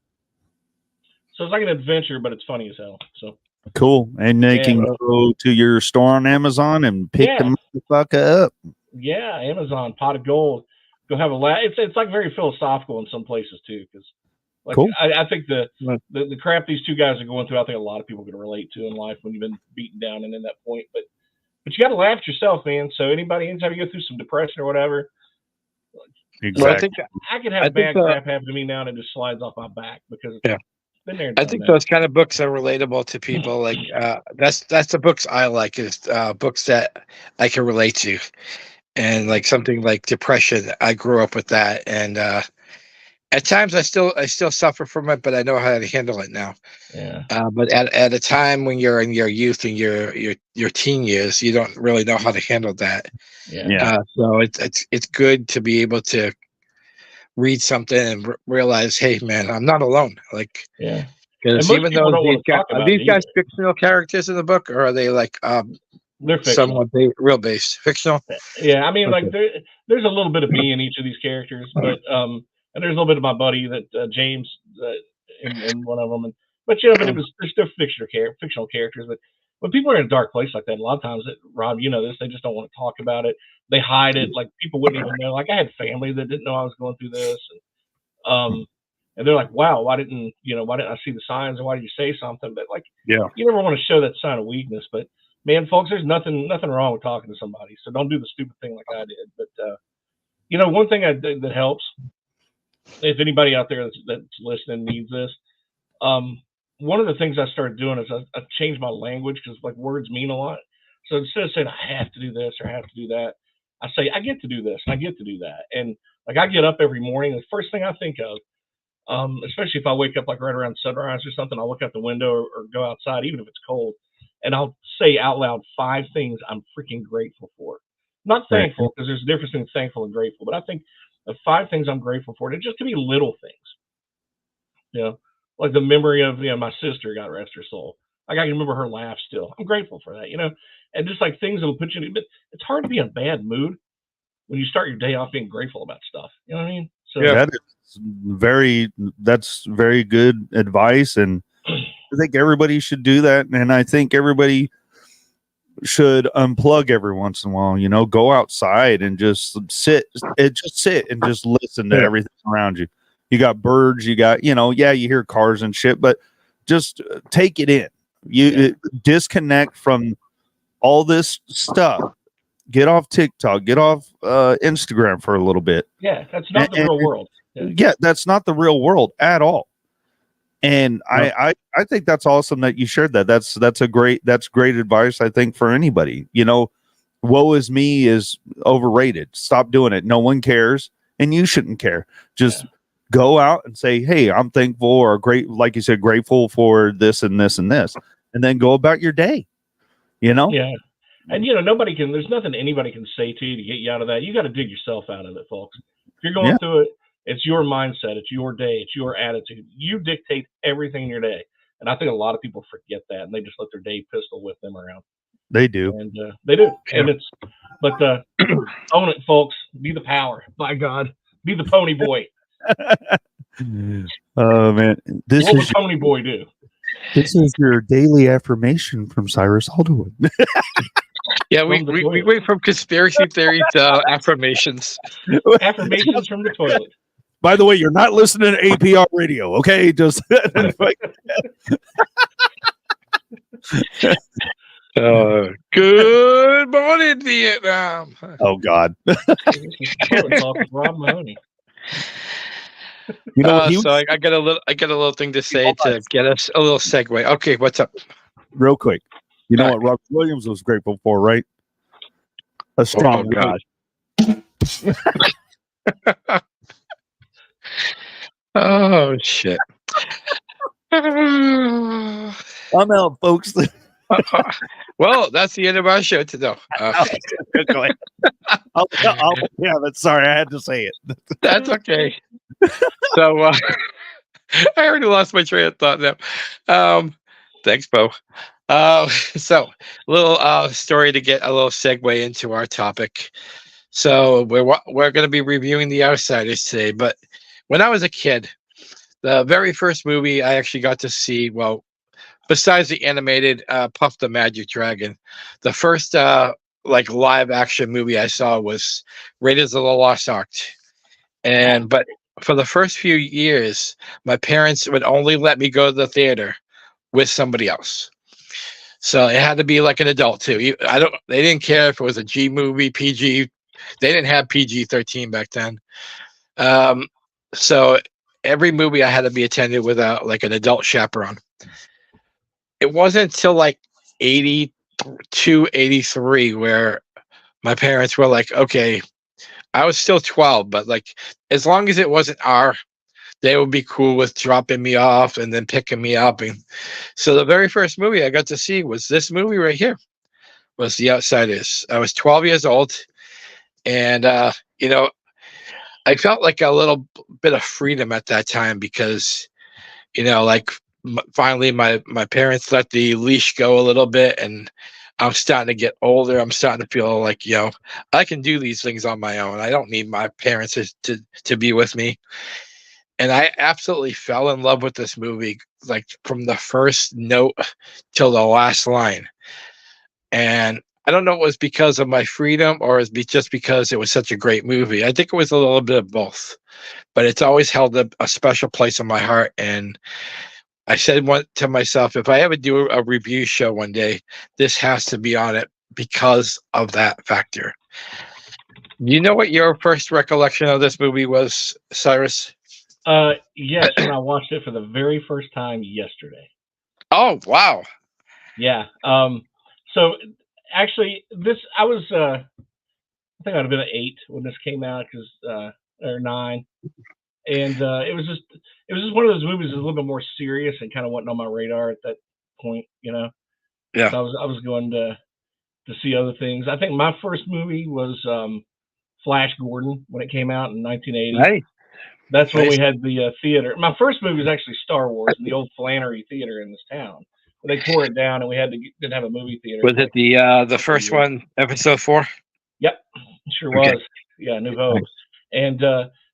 Speaker 2: So it's like an adventure, but it's funny as hell. So
Speaker 3: Cool. And they can
Speaker 2: Yeah.
Speaker 3: go to your store on Amazon and pick
Speaker 2: Yeah.
Speaker 3: the motherfucker up.
Speaker 2: Yeah, Amazon, Pot of Gold. Go have a laugh. It's like very philosophical in some places too, because like
Speaker 3: Cool.
Speaker 2: I think the
Speaker 1: Right.
Speaker 2: the crap these two guys are going through, I think a lot of people can relate to in life when you've been beaten down and in that point. But you got to laugh at yourself, man. So anytime you go through some depression or whatever,
Speaker 1: Well,
Speaker 3: Exactly.
Speaker 2: I could
Speaker 1: I
Speaker 2: have
Speaker 1: think
Speaker 2: bad crap happen to me now and it just slides off my back because it's
Speaker 1: Yeah.
Speaker 2: been there and
Speaker 1: I
Speaker 2: done
Speaker 1: think
Speaker 2: that.
Speaker 1: those kind of books are relatable to people. Like that's the books I like is books that I can relate to, and like something like depression. I grew up with that, and at times I still suffer from it, but I know how to handle it now.
Speaker 2: Yeah.
Speaker 1: But at a time when you're in your youth and your teen years, you don't really know how to handle that.
Speaker 2: Yeah.
Speaker 3: Yeah.
Speaker 1: So it's good to be able to read something and realize, hey man, I'm not alone. Like,
Speaker 2: Yeah. And
Speaker 1: because
Speaker 2: most
Speaker 1: even
Speaker 2: people
Speaker 1: though
Speaker 2: don't want to talk
Speaker 1: are
Speaker 2: about it
Speaker 1: these guys
Speaker 2: either.
Speaker 1: fictional characters in the book, or are they like
Speaker 2: They're fictional.
Speaker 1: somewhat real based fictional?
Speaker 2: Yeah, I mean, like
Speaker 1: Okay.
Speaker 2: there's a little bit of me in each of these characters, but and there's a little bit of my buddy that James in one of them, but but they're still fictional characters. But when people are in a dark place like that, a lot of times, Rob, you know this, they just don't want to talk about it. They hide it. Like people wouldn't even know. Like I had family that didn't know I was going through this, and they're like, "Wow, why didn't I see the signs, or why did you say something?" But like,
Speaker 3: Yeah.
Speaker 2: you never want to show that sign of weakness, but man, folks, there's nothing wrong with talking to somebody. So don't do the stupid thing like I did. But one thing that helps, if anybody out there that's listening needs this, one of the things I started doing is I changed my language because like words mean a lot. So instead of saying I have to do this or I have to do that, I say I get to do this and I get to do that. And like I get up every morning, the first thing I think of, especially if I wake up like right around sunrise or something, I'll look out the window or go outside, even if it's cold, and I'll say out loud 5 things I'm freaking grateful for. Not
Speaker 3: Right.
Speaker 2: thankful, because there's a difference between thankful and grateful, but I think of 5 things I'm grateful for. It just could be little things, you know, like the memory of my sister, God rest her soul. Like I can remember her laugh still. I'm grateful for that, and just like things that'll put you in. But it's hard to be in a bad mood when you start your day off being grateful about stuff. You know what I mean? So
Speaker 1: Yeah.
Speaker 3: That's very good advice, and I think everybody should do that. And I think everybody should unplug every once in a while. Go outside and just sit and just listen to
Speaker 1: Yeah.
Speaker 3: everything around you. You got birds, you got you hear cars and shit, but just take it in. You disconnect from all this stuff. Get off TikTok, get off Instagram for a little bit.
Speaker 2: Yeah, that's not the real world.
Speaker 3: Yeah, that's not the real world at all. And no. I think that's awesome that you shared that. That's great advice, I think, for anybody. Woe is me is overrated. Stop doing it. No one cares, and you shouldn't care. Just go out and say, hey, I'm thankful or great, like you said, grateful for this and this and this, and then go about your day.
Speaker 2: Yeah. And there's nothing anybody can say to you to get you out of that. You got to dig yourself out of it, folks. If you're going through it, it's your mindset, it's your day, it's your attitude. You dictate everything in your day. And I think a lot of people forget that, and they just let their day pistol whip them around.
Speaker 3: They do.
Speaker 2: And they do. Yeah. And own it, folks. Be the power. By God. Be the pony boy.
Speaker 3: Oh man.
Speaker 2: What would pony boy do?
Speaker 3: This is your daily affirmation from Cyrus Alderwood.
Speaker 1: Yeah, we went from conspiracy theories to affirmations.
Speaker 2: Affirmations from the toilet.
Speaker 3: By the way, you're not listening to APR radio, okay? Just
Speaker 1: good morning, Vietnam.
Speaker 3: Oh God.
Speaker 2: Talk with Rob Mahoney.
Speaker 1: So I got a little thing to say to get us a little segue. Okay, what's up?
Speaker 3: Real quick. You know what Robert Williams was grateful for, right? A strong
Speaker 1: God. Oh shit.
Speaker 3: I'm out, folks.
Speaker 1: Well, that's the end of our show today.
Speaker 3: Yeah, but sorry, I had to say it.
Speaker 1: That's okay. So I already lost my train of thought now. Thanks, Bo. So a little story to get a little segue into our topic. So we're going to be reviewing The Outsiders today. But when I was a kid, the very first movie I actually got to see, well, besides the animated Puff the Magic Dragon, the first like live action movie I saw was Raiders of the Lost Ark. And but for the first few years, my parents would only let me go to the theater with somebody else. So it had to be like an adult too. They didn't care if it was a G movie, PG. They didn't have PG-13 back then. So every movie I had to be attended with like an adult chaperone. It wasn't until like 82, 83 where my parents were like, okay, I was still 12, but like as long as it wasn't they would be cool with dropping me off and then picking me up. And so the very first movie I got to see was this movie right here, was The Outsiders. I was 12 years old, and I felt like a little bit of freedom at that time because, like finally my parents let the leash go a little bit, and I'm starting to get older. I'm starting to feel like, I can do these things on my own. I don't need my parents to be with me. And I absolutely fell in love with this movie, like from the first note till the last line. And I don't know if it was because of my freedom or just because it was such a great movie. I think it was a little bit of both, but it's always held a special place in my heart. And I said to myself, if I ever do a review show one day, this has to be on it because of that factor. You know what your first recollection of this movie was, Cyrus?
Speaker 2: Yes, and I watched it for the very first time yesterday.
Speaker 1: Oh, wow.
Speaker 2: Yeah. So actually, I was, I think I'd have been 8 when this came out, or 9, and it was just one of those movies that was a little bit more serious and kind of wasn't on my radar at that point,
Speaker 1: Yeah.
Speaker 2: So I was going to see other things. I think my first movie was Flash Gordon when it came out in 1980.
Speaker 1: Right.
Speaker 2: That's when we had the theater. My first movie was actually Star Wars in the old Flannery Theater in this town. They tore it down, and we didn't have a movie theater.
Speaker 1: Was it the first one, episode 4?
Speaker 2: Yep, sure was. Yeah, New Hope. And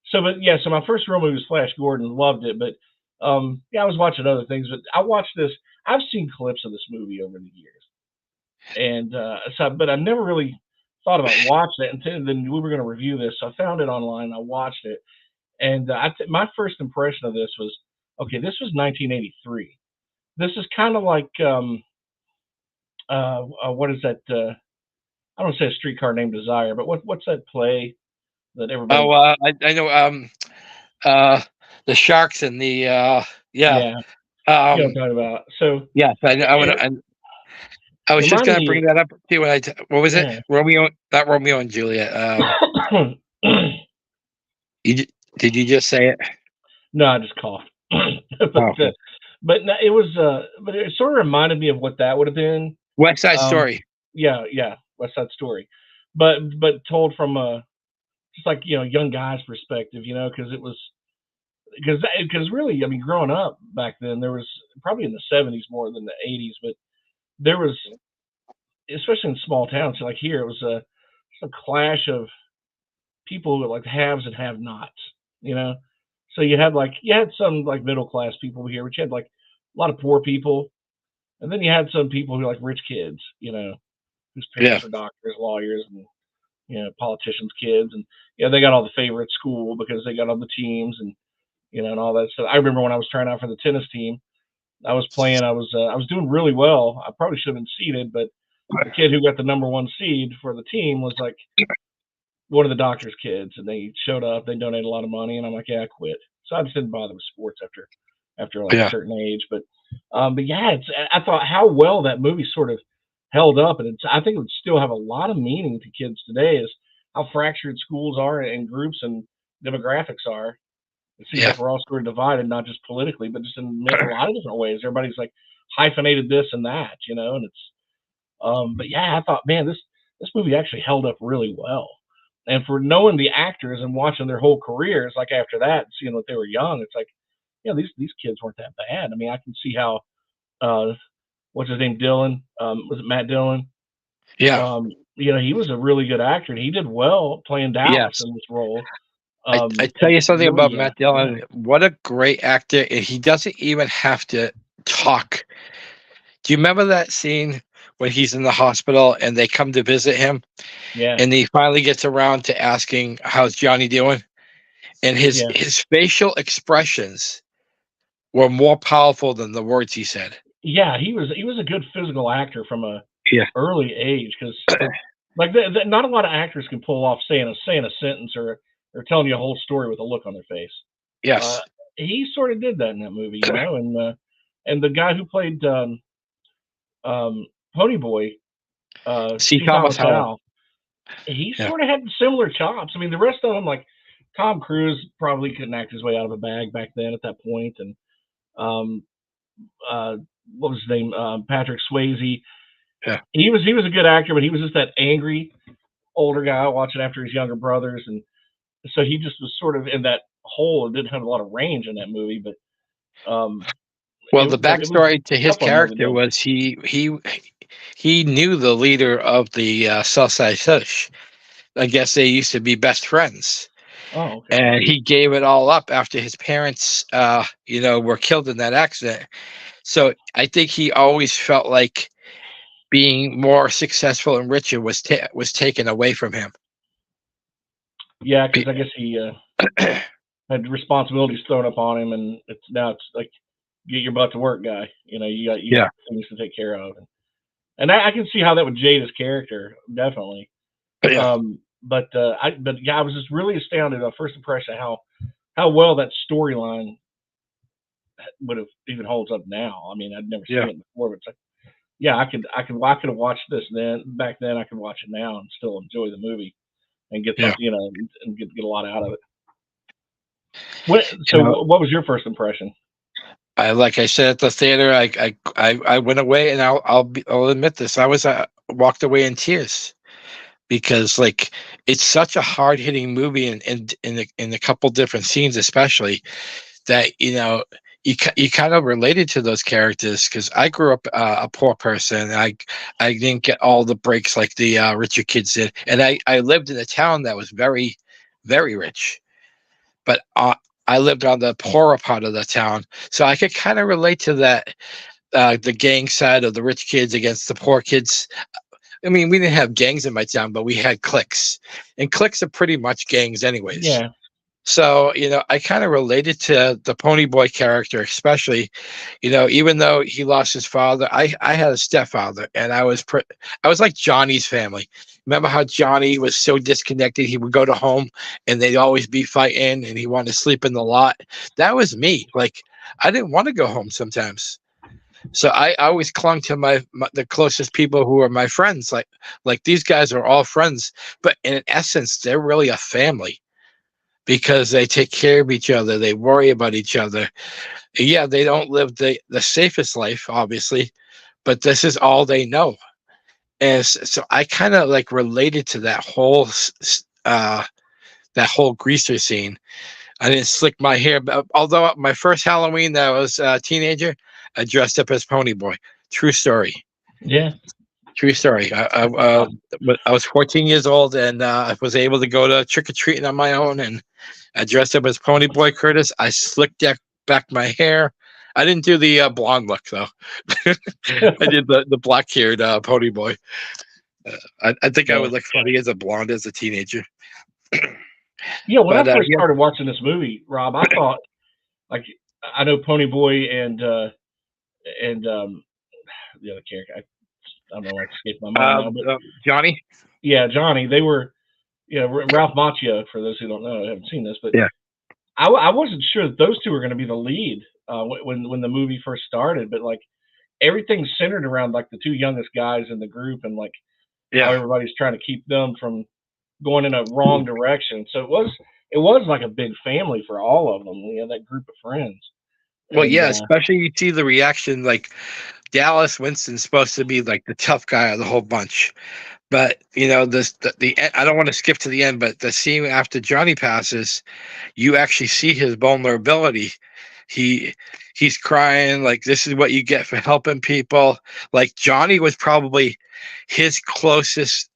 Speaker 2: so my first real movie was Flash Gordon. Loved it, but I was watching other things. But I watched this. I've seen clips of this movie over the years, and but I never really thought about watching it until then. We were going to review this, so I found it online. And I watched it, and my first impression of this was, okay, this was 1983. This is kind of like what is that? I don't say A Streetcar Named Desire, but what's that play that everybody?
Speaker 1: Oh, I know. The sharks and the
Speaker 2: yeah. You know what I'm talking about. So
Speaker 1: yes, I was just going to bring that up too. What was it? Romeo, not Romeo and Juliet. Did you just say it?
Speaker 2: No, I just coughed. But it was, but it sort of reminded me of what that would have been.
Speaker 1: West Side Story.
Speaker 2: Yeah, West Side Story, but told from just like young guy's perspective, because really, I mean, growing up back then, there was probably in the 70s more than the 80s, but there was, especially in small towns like here, it was just a clash of people with like haves and have-nots, So you had some like middle class people here, but you had like a lot of poor people, and then you had some people who were like rich kids, whose parents were doctors, lawyers, and politicians' kids, and they got all the favorite school because they got all the teams and and all that stuff. I remember when I was trying out for the tennis team, I was playing. I was doing really well. I probably should have been seeded, but the kid who got the number 1 seed for the team was like one of the doctor's kids, and they showed up. They donated a lot of money, and I'm like, I quit. So I just didn't bother with sports after like a certain age. But I thought how well that movie sort of held up, and I think it would still have a lot of meaning to kids today, is how fractured schools are and groups and demographics are. It seems like we're all sort of divided, not just politically, but just in a lot of different ways. Everybody's like hyphenated this and that, and it's. But I thought, man, this movie actually held up really well. And for knowing the actors and watching their whole careers, like after that, seeing that they were young, it's like, these kids weren't that bad. I mean, I can see how, what's his name, Dillon? Was it Matt Dillon?
Speaker 1: Yeah.
Speaker 2: He was a really good actor, and he did well playing Dallas in this role.
Speaker 1: I tell you something about Matt Dillon. What a great actor! He doesn't even have to talk Do you remember that scene when he's in the hospital and they come to visit him,
Speaker 2: Yeah.
Speaker 1: and he finally gets around to asking how's Johnny doing, and his
Speaker 2: Yeah.
Speaker 1: his facial expressions were more powerful than the words he said.
Speaker 2: Yeah, he was a good physical actor from a
Speaker 1: Yeah.
Speaker 2: early age because like not a lot of actors can pull off saying a sentence or telling you a whole story with a look on their face. Uh,
Speaker 1: Yes.
Speaker 2: he sort of did that in that movie, you know, and the guy who played Pony Boy,
Speaker 1: C.
Speaker 2: C.
Speaker 1: Thomas
Speaker 2: Thomas
Speaker 1: Howell.
Speaker 2: Howell, he
Speaker 1: Yeah.
Speaker 2: sort of had similar chops. I mean, the rest of them, like Tom Cruise, probably couldn't act his way out of a bag back then at that point, and um, uh, what was his name? Patrick Swayze.
Speaker 1: Yeah.
Speaker 2: He was a good actor, but he was just that angry older guy watching after his younger brothers, and so he just was sort of in that hole and didn't have a lot of range in that movie. But
Speaker 1: Well, the
Speaker 2: it was
Speaker 1: backstory to his
Speaker 2: tough on him as a
Speaker 1: character
Speaker 2: dad.
Speaker 1: was he knew the leader of the Southside Hush. I guess they used to be best friends,
Speaker 2: Oh, okay.
Speaker 1: and he gave it all up after his parents, were killed in that accident. So I think he always felt like being more successful and richer was taken away from him.
Speaker 2: Yeah, because I guess he had responsibilities thrown up on him, and it's like get your butt to work, guy. You know, you
Speaker 1: Yeah.
Speaker 2: got things to take care of, and I can see how that would jade his character definitely.
Speaker 1: Yeah.
Speaker 2: But yeah, I was just really astounded on first impression how well that storyline would have even holds up now. I mean, I'd never seen
Speaker 1: Yeah.
Speaker 2: it before, but it's like, yeah, I could have watched this back then. I could watch it now and still enjoy the movie and get
Speaker 1: Yeah.
Speaker 2: something, you know, and get a lot out of it. So,
Speaker 1: You know,
Speaker 2: what was your first impression?
Speaker 1: like I said at the theater, I went away, and I'll admit this. I was walked away in tears because like it's such a hard hitting movie, and in a couple different scenes, especially that you kind of related to those characters because I grew up a poor person. I didn't get all the breaks like the richer kids did, and I lived in a town that was very, very rich, but I lived on the poorer part of the town, so I could kind of relate to that. The gang side of the rich kids against the poor kids. I mean, we didn't have gangs in my town, but we had cliques, and cliques are pretty much gangs, anyways.
Speaker 2: Yeah,
Speaker 1: So, I kind of related to the Pony Boy character, especially, even though he lost his father, I had a stepfather, and I was like Johnny's family. Remember how Johnny was so disconnected? He would go to home and they'd always be fighting, and he wanted to sleep in the lot. That was me. Like, I didn't want to go home sometimes. So I always clung to the closest people who are my friends. Like these guys are all friends, but in essence, they're really a family because they take care of each other. They worry about each other. Yeah, they don't live the safest life, obviously, but this is all they know. And so I kind of like related to that whole greaser scene. I didn't slick my hair, but although my first Halloween that I was a teenager, I dressed up as Pony Boy. True story.
Speaker 2: yeah.
Speaker 1: True story. I was 14 years old, and I was able to go to trick or treating on my own, and I dressed up as Pony Boy Curtis. I slicked back my hair. I didn't do the blonde look though. I did the black haired Pony Boy. I think I
Speaker 2: Yeah.
Speaker 1: would look funny as a blonde as a teenager.
Speaker 2: Yeah, when
Speaker 1: But
Speaker 2: I first
Speaker 1: yeah,
Speaker 2: started watching this movie, Rob, I thought like I know Pony Boy and the other character. I don't know, I escaped my mind now, but
Speaker 1: Johnny.
Speaker 2: yeah, Johnny. They were, Ralph Macchio. For those who don't know, I haven't seen this, but
Speaker 1: Yeah.
Speaker 2: I wasn't sure that those two were going to be the lead when the movie first started. But like everything's centered around like the two youngest guys in the group, and like how
Speaker 1: Yeah.
Speaker 2: everybody's trying to keep them from going in a wrong direction. So it was like a big family for all of them. We had that group of friends.
Speaker 1: Well,
Speaker 2: And
Speaker 1: yeah, especially you see the reaction. Like Dallas Winston's supposed to be like the tough guy of the whole bunch, but I don't want to skip to the end, but the scene after Johnny passes, you actually see his vulnerability. He's crying like this is what you get for helping people. Like Johnny was probably his closest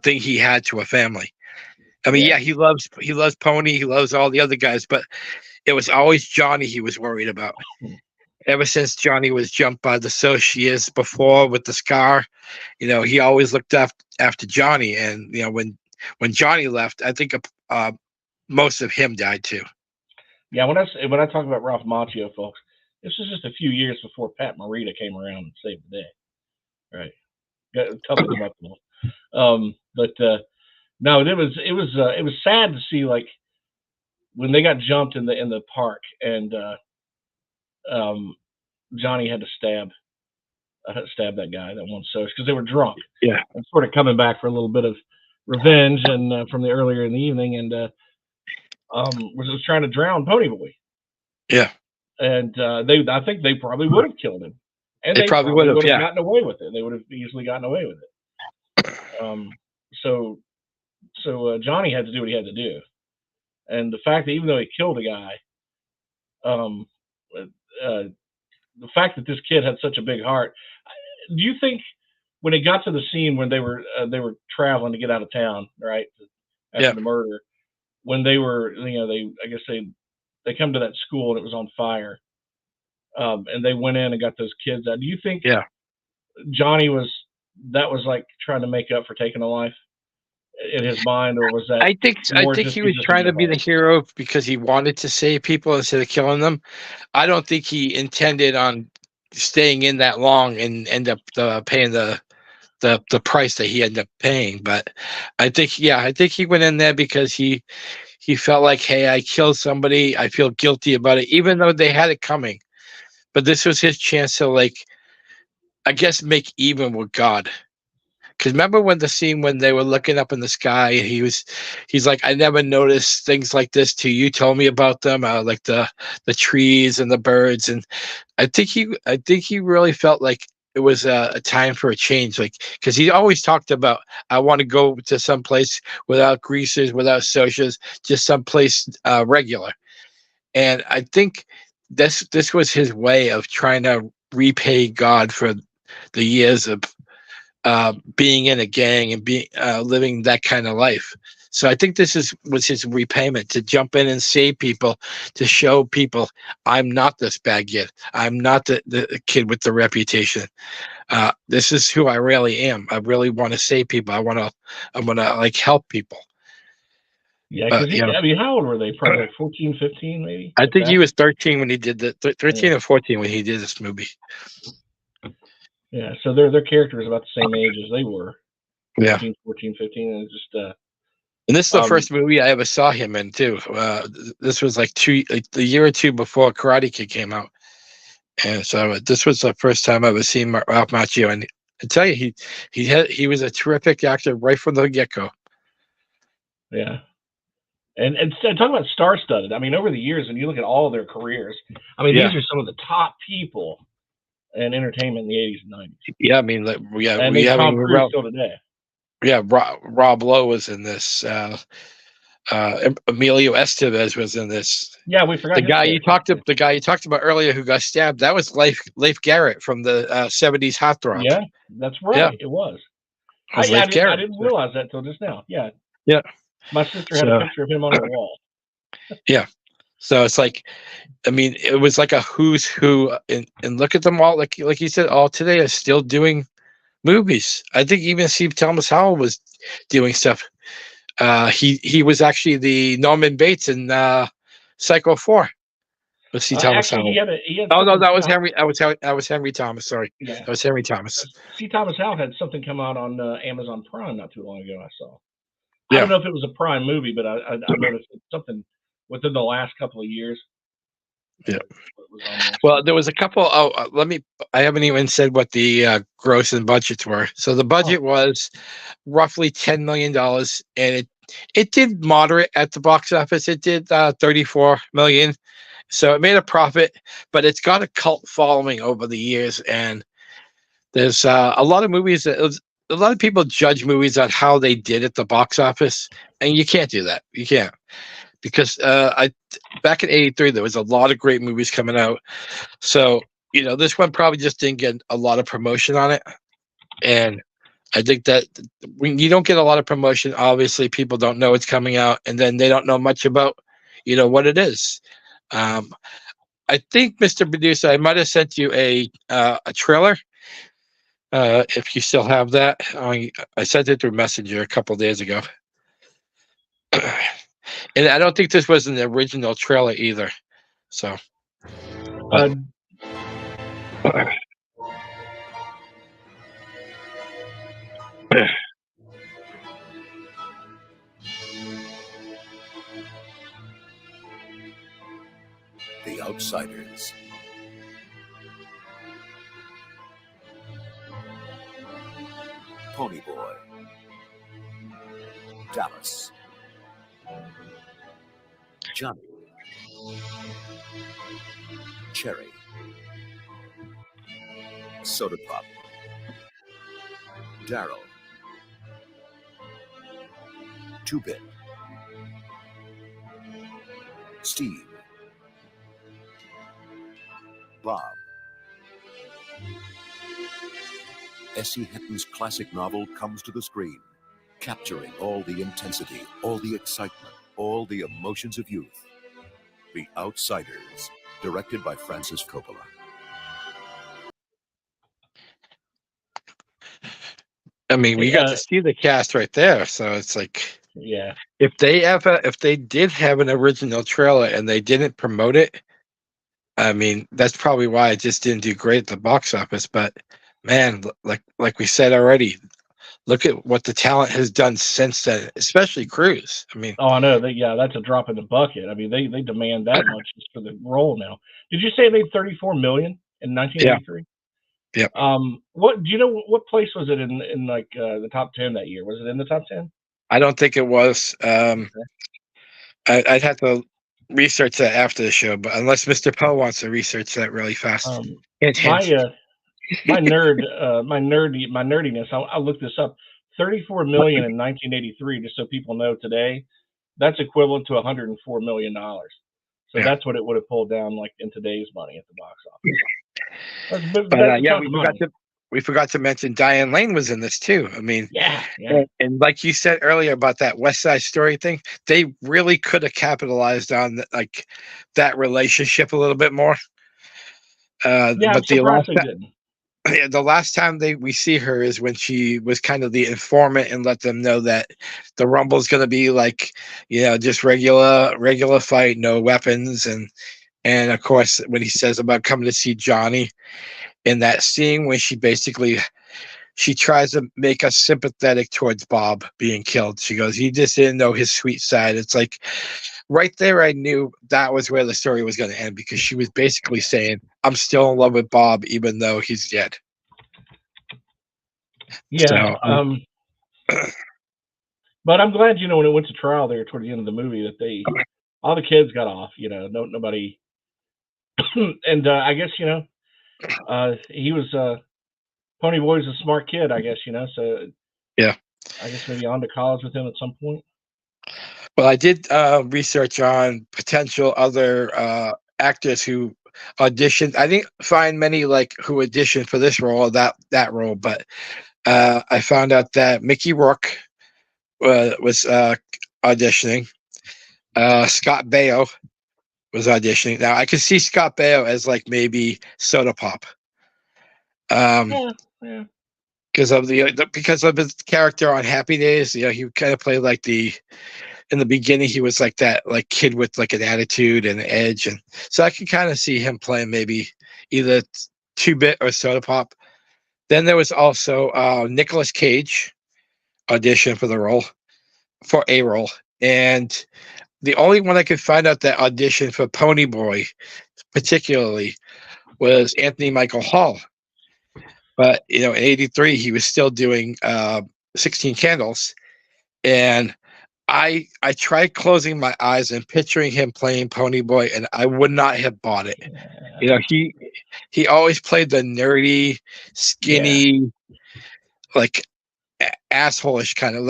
Speaker 1: thing he had to a family. I mean, yeah, he loves Pony, he loves all the other guys, but it was always Johnny he was worried about. ever since Johnny was jumped by the Soch years before with the scar, he always looked after Johnny. And when Johnny left, I think most of him died too.
Speaker 2: Yeah, when I talk about Ralph Macchio, folks, this was just a few years before Pat Morita came around and saved the day. Right. Got a couple of them. But no, it was sad to see, like, when they got jumped in the park, and Johnny had to stab that guy, that one Soch, because they were drunk.
Speaker 1: Yeah.
Speaker 2: And sort of coming back for a little bit of revenge and from the earlier in the evening, and was trying to drown Ponyboy.
Speaker 1: Yeah.
Speaker 2: And I think they probably would have killed him. And
Speaker 1: they probably would have
Speaker 2: gotten away with it. They would have easily gotten away with it. So Johnny had to do what he had to do. And the fact that even though he killed a guy, the fact that this kid had such a big heart, do you think when it got to the scene when they were traveling to get out of town, right, after the murder, when they were, I guess they come to that school and it was on fire, and they went in and got those kids out. Do you think Johnny was like trying to make up for taking a life in his mind, or was that?
Speaker 1: I think he was trying to be the hero because he wanted to save people instead of killing them. I don't think he intended on staying in that long and end up paying the price that he ended up paying. But I think he went in there because he felt like, hey, I killed somebody. I feel guilty about it, even though they had it coming. But this was his chance to, like, I guess, make even with God. Because remember when the scene when they were looking up in the sky, and he's like, I never noticed things like this till you told me about them, like the trees and the birds. And I think he really felt like it was a time for a change, like, because he always talked about, I want to go to some place without greasers, without socias, just someplace regular. And I think this was his way of trying to repay God for the years of being in a gang and being living that kind of life. So I think this was his repayment, to jump in and save people, to show people, I'm not this bad kid. I'm not the kid with the reputation. This is who I really am. I really want to save people. I want to like help people.
Speaker 2: Yeah, because I mean, how old were they? Probably like 14, 15, maybe?
Speaker 1: I think he was 13 when he did 13 or 14 when he did this movie.
Speaker 2: Yeah, so their character is about the same age as they were.
Speaker 1: Yeah.
Speaker 2: 14, 15, and just
Speaker 1: and this is the first movie I ever saw him in too. This was like a year or two before Karate Kid came out, and so this was the first time I ever seen Ralph Macchio. And I tell you, he was a terrific actor right from the get-go.
Speaker 2: Yeah, and talking about star-studded. I mean, over the years, when you look at all of their careers, I mean, these are some of the top people in entertainment in the 80s and 90s.
Speaker 1: Yeah, I mean,
Speaker 2: and we have Tom Cruise still today.
Speaker 1: Yeah, Rob Lowe was in this. Emilio Estevez was in this.
Speaker 2: Yeah, we forgot
Speaker 1: the guy you talked about earlier who got stabbed. That was Leif Garrett from the 70s heartthrob.
Speaker 2: Yeah, that's right. Yeah. It was. I didn't realize that till just now. Yeah.
Speaker 1: Yeah.
Speaker 2: My sister had a picture of him on her wall.
Speaker 1: Yeah. So it's like, I mean, it was like a who's who, and look at them all. Like you said, all today are still doing movies. I think even C. Thomas Howell was doing stuff. He was actually the Norman Bates in Psycho 4. With C. Thomas Howell. That was Henry. I was Henry Thomas. Sorry, that was Henry Thomas.
Speaker 2: C. Thomas Howell had something come out on Amazon Prime not too long ago. I saw. I don't know if it was a Prime movie, but I noticed something within the last couple of years.
Speaker 1: Yeah. Well, there was a couple. I haven't even said what the gross and budgets were. So the budget was roughly $10 million, and it did moderate at the box office. It did $34 million, so it made a profit. But it's got a cult following over the years, and there's a lot of movies a lot of people judge movies on how they did at the box office, and you can't do that. You can't. Because back in '83, there was a lot of great movies coming out. So, this one probably just didn't get a lot of promotion on it. And I think that when you don't get a lot of promotion, obviously people don't know it's coming out, and then they don't know much about, what it is. I think, Mr. Producer, I might have sent you a trailer. If you still have that, I sent it through Messenger a couple days ago, and I don't think this was an original trailer either. So,
Speaker 2: Uh,
Speaker 4: The Outsiders. Pony Boy. Dallas. Johnny. Cherry. Soda Pop. Daryl. Two-Bit. Steve. Bob. S.E. Hinton's classic novel comes to the screen, capturing all the intensity, all the excitement, all the emotions of youth. The Outsiders, directed by Francis Coppola.
Speaker 1: I mean, we got to see the cast right there, so it's like,
Speaker 2: yeah.
Speaker 1: if they did have an original trailer and they didn't promote it, I mean, that's probably why it just didn't do great at the box office. But man, like we said already, look at what the talent has done since then, especially Cruz. I mean,
Speaker 2: Oh, I know. That's a drop in the bucket. I mean, they demand that much just for the role now. Did you say it made $34 million in 1983?
Speaker 1: Yeah.
Speaker 2: What do you know? What place was it in like the top 10 that year? Was it in the top 10?
Speaker 1: I don't think it was.
Speaker 2: Okay.
Speaker 1: I'd have to research that after the show, but unless Mr. Poe wants to research that really fast. Hint, hint.
Speaker 2: My nerdiness. I'll look this up. 34 million in 1983, just so people know today, that's equivalent to $104 million. So that's what it would have pulled down like in today's money at the box office.
Speaker 1: But yeah, we forgot to mention Diane Lane was in this too. I mean,
Speaker 2: yeah.
Speaker 1: And like you said earlier about that West Side Story thing, they really could have capitalized on like that relationship a little bit more.
Speaker 2: Yeah,
Speaker 1: but
Speaker 2: I'm surprised they didn't.
Speaker 1: The last time we see her is when she was kind of the informant and let them know that the Rumble's going to be like, just regular fight, no weapons, and of course when he says about coming to see Johnny in that scene when she tries to make us sympathetic towards Bob being killed. She goes, "You just didn't know his sweet side." It's like right there, I knew that was where the story was going to end because she was basically saying, "I'm still in love with Bob, even though he's dead."
Speaker 2: Yeah.
Speaker 1: So,
Speaker 2: but I'm glad, when it went to trial there toward the end of the movie that all the kids got off, nobody. And I guess, he was, Pony Boy's a smart kid, I guess, so
Speaker 1: yeah.
Speaker 2: I guess maybe on to college with him at some point.
Speaker 1: Well, I did research on potential other actors who auditioned. I didn't find many who auditioned for this role or that role, but I found out that Mickey Rourke was auditioning. Scott Baio was auditioning. Now I could see Scott Baio as maybe Soda Pop.
Speaker 2: Yeah.
Speaker 1: Because of his character on Happy Days, he kind of played in the beginning he was like that kid with an attitude and an edge, and so I could kind of see him playing maybe either Two-Bit or Soda Pop. Then there was also Nicolas Cage audition for a role, and the only one I could find out that auditioned for Pony Boy particularly was Anthony Michael Hall. But in '83 he was still doing 16 Candles, and I tried closing my eyes and picturing him playing Pony Boy, and I would not have bought it. He always played the nerdy, skinny, asshole-ish kind of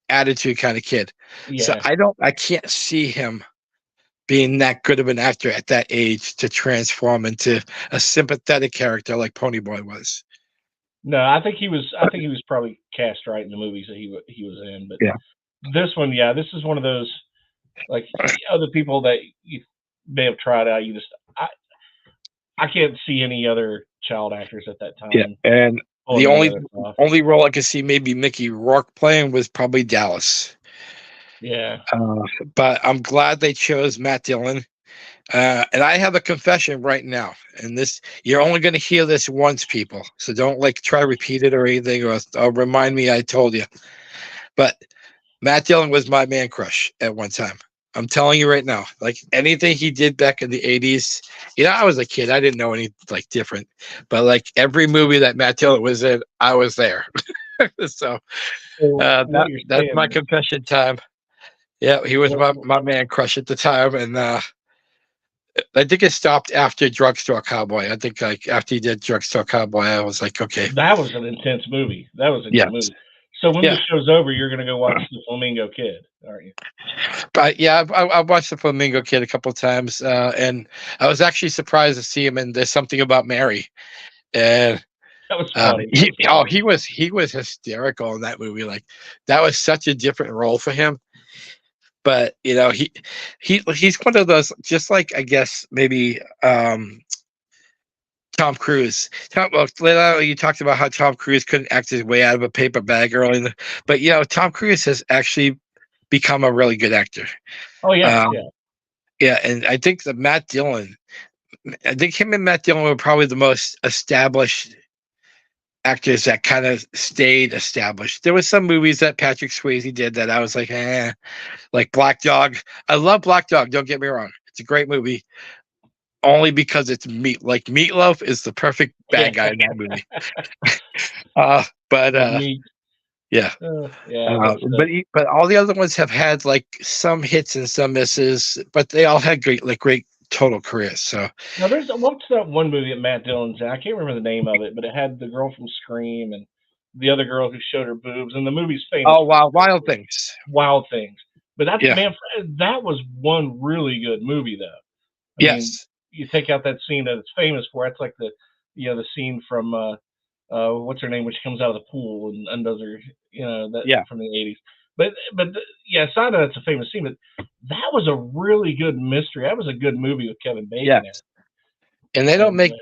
Speaker 1: attitude kind of kid.
Speaker 2: Yeah.
Speaker 1: So I can't see him being that good of an actor at that age to transform into a sympathetic character like Pony Boy was.
Speaker 2: No, I think he was probably cast right in the movies that he was in, but
Speaker 1: Yeah.
Speaker 2: this one, this is one of those other people that may have tried out. I can't see any other child actors at that time.
Speaker 1: Yeah, and
Speaker 2: pulling
Speaker 1: the
Speaker 2: any other stuff.
Speaker 1: only role I could see maybe Mickey Rourke playing was probably Dallas.
Speaker 2: Yeah.
Speaker 1: But I'm glad they chose Matt Dillon. And I have a confession right now, and this you're only going to hear this once, people. So don't like try to repeat it or anything, or remind me I told you. But Matt Dillon was my man crush at one time. I'm telling you right now, like anything he did back in the 80s, I was a kid. I didn't know any like different, but like every movie that Matt Dillon was in, I was there. So that's my confession time. Yeah, he was my man crush at the time. And I think it stopped after Drugstore Cowboy. I think like after he did Drugstore Cowboy, I was like, okay.
Speaker 2: That was an intense movie. That was a good movie. So when the show's over, you're going to go watch The Flamingo Kid, aren't you?
Speaker 1: But yeah, I watched The Flamingo Kid a couple of times, and I was actually surprised to see him in There's Something About Mary. And
Speaker 2: that was funny.
Speaker 1: He was hysterical in that movie. Like that was such a different role for him. But he's one of those, just like I guess maybe Tom Cruise. You talked about how Tom Cruise couldn't act his way out of a paper bag early, but Tom Cruise has actually become a really good actor.
Speaker 2: Oh yeah,
Speaker 1: yeah. And I think him and Matt Dillon were probably the most established actors that kind of stayed established. There was some movies that Patrick Swayze did that I was like, like Black Dog. I love Black Dog. Don't get me wrong; it's a great movie. Only because it's Meatloaf is the perfect bad guy in that movie. But all the other ones have had like some hits and some misses, but they all had great total careers. So
Speaker 2: now what's that one movie that Matt Dillon's in? I can't remember the name of it, but it had the girl from Scream and the other girl who showed her boobs, and the movie's famous.
Speaker 1: Oh wow, Wild Things.
Speaker 2: Wild Things. But that was one really good movie though. I mean, you take out that scene that it's famous for. It's like the scene from what's her name when she comes out of the pool and undoes her, from the 80s. But aside of that's a famous scene, but that was a really good mystery. That was a good movie with Kevin Bacon.
Speaker 1: Yeah. And they don't make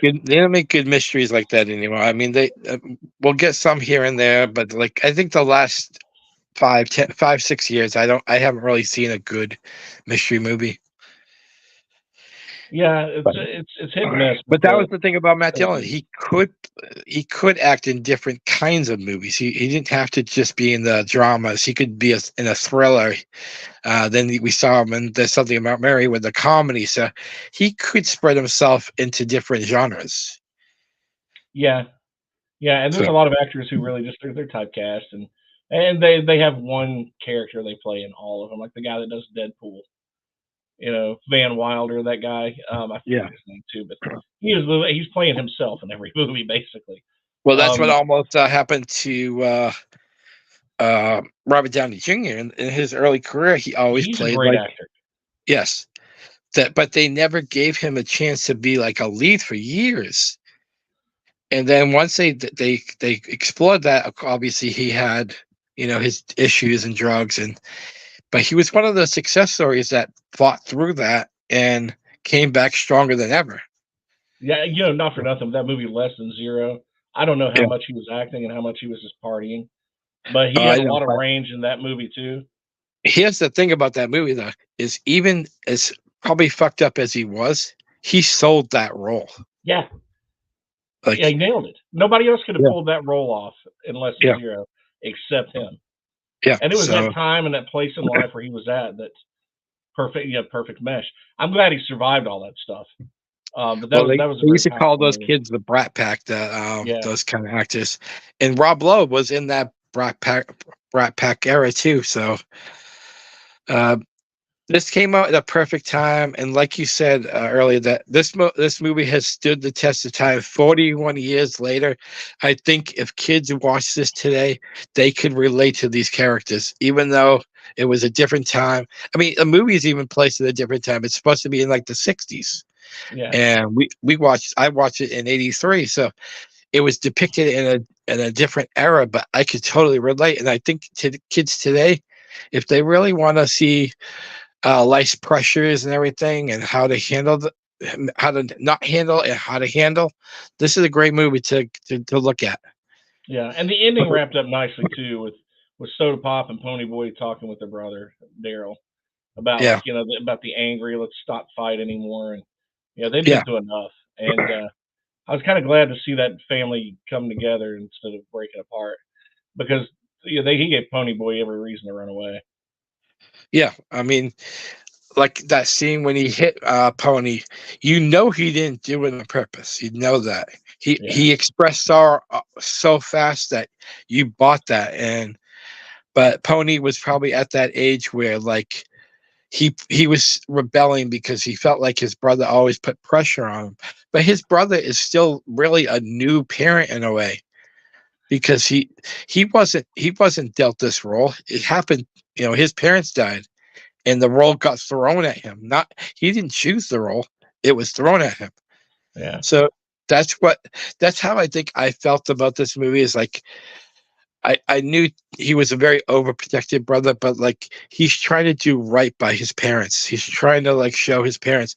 Speaker 1: good mysteries like that anymore. I mean, we'll get some here and there, but like I think the last 5-6 years, I haven't really seen a good mystery movie.
Speaker 2: Yeah, it's hit and miss.
Speaker 1: But that was the thing about Matt Dillon. He could act in different kinds of movies. He didn't have to just be in the dramas. He could be in a thriller. Then we saw him in There's Something About Mary with the comedy. So he could spread himself into different genres.
Speaker 2: Yeah, and there's a lot of actors who really just they're typecast, and they have one character they play in all of them, like the guy that does Deadpool. Van Wilder, that guy. I forget his name too, but he's playing himself in every movie basically.
Speaker 1: Well, that's what almost happened to Robert Downey Jr. in his early career. He always played
Speaker 2: a great actor.
Speaker 1: Yes, but they never gave him a chance to be like a lead for years. And then once they explored that, obviously he had his issues and drugs but he was one of the success stories that fought through that and came back stronger than ever.
Speaker 2: Yeah, not for nothing. That movie Less Than Zero, I don't know how much he was acting and how much he was just partying, but he had a lot of range in that movie too.
Speaker 1: Here's the thing about that movie, though, is even as probably fucked up as he was, he sold that role.
Speaker 2: Yeah. He nailed it. Nobody else could have pulled that role off in Less Than Zero except him.
Speaker 1: Yeah,
Speaker 2: and it was that time and that place in life where he was at that's perfect. Perfect mesh. I'm glad he survived all that stuff. But that was.
Speaker 1: They used to call those kids the Brat Pack. Those kind of actors, and Rob Lowe was in that Brat Pack era too. So, this came out at a perfect time, and like you said earlier, that this movie has stood the test of time. 41 years later, I think if kids watch this today, they could relate to these characters, even though it was a different time. I mean, the movie is even placed at a different time. It's supposed to be in like the 60s, and I watched it in '83, so it was depicted in a different era. But I could totally relate, and I think to the kids today, if they really want to see life's pressures and everything, and how to handle how to not handle and how to handle. This is a great movie to look at.
Speaker 2: Yeah, and the ending wrapped up nicely too, with Soda Pop and Pony Boy talking with their brother Daryl about,
Speaker 1: Yeah,
Speaker 2: like, about the angry, let's stop fight anymore, and they've
Speaker 1: yeah,
Speaker 2: been through enough, and I was kind of glad to see that family come together instead of breaking apart, because he gave Pony Boy every reason to run away.
Speaker 1: yeah. I mean, like that scene when he hit Pony, he didn't do it on purpose. You know that
Speaker 2: Yeah,
Speaker 1: he expressed sorrow so fast that you bought that. And but Pony was probably at that age where like he was rebelling because he felt like his brother always put pressure on him. But his brother is still really a new parent in a way, because he wasn't dealt this role. It happened, his parents died and the role got thrown at him. Not He didn't choose the role; it was thrown at him.
Speaker 2: yeah,
Speaker 1: So that's that's how I think I felt about this movie. Is like I knew he was a very overprotective brother, but like he's trying to do right by his parents. He's trying to like show his parents,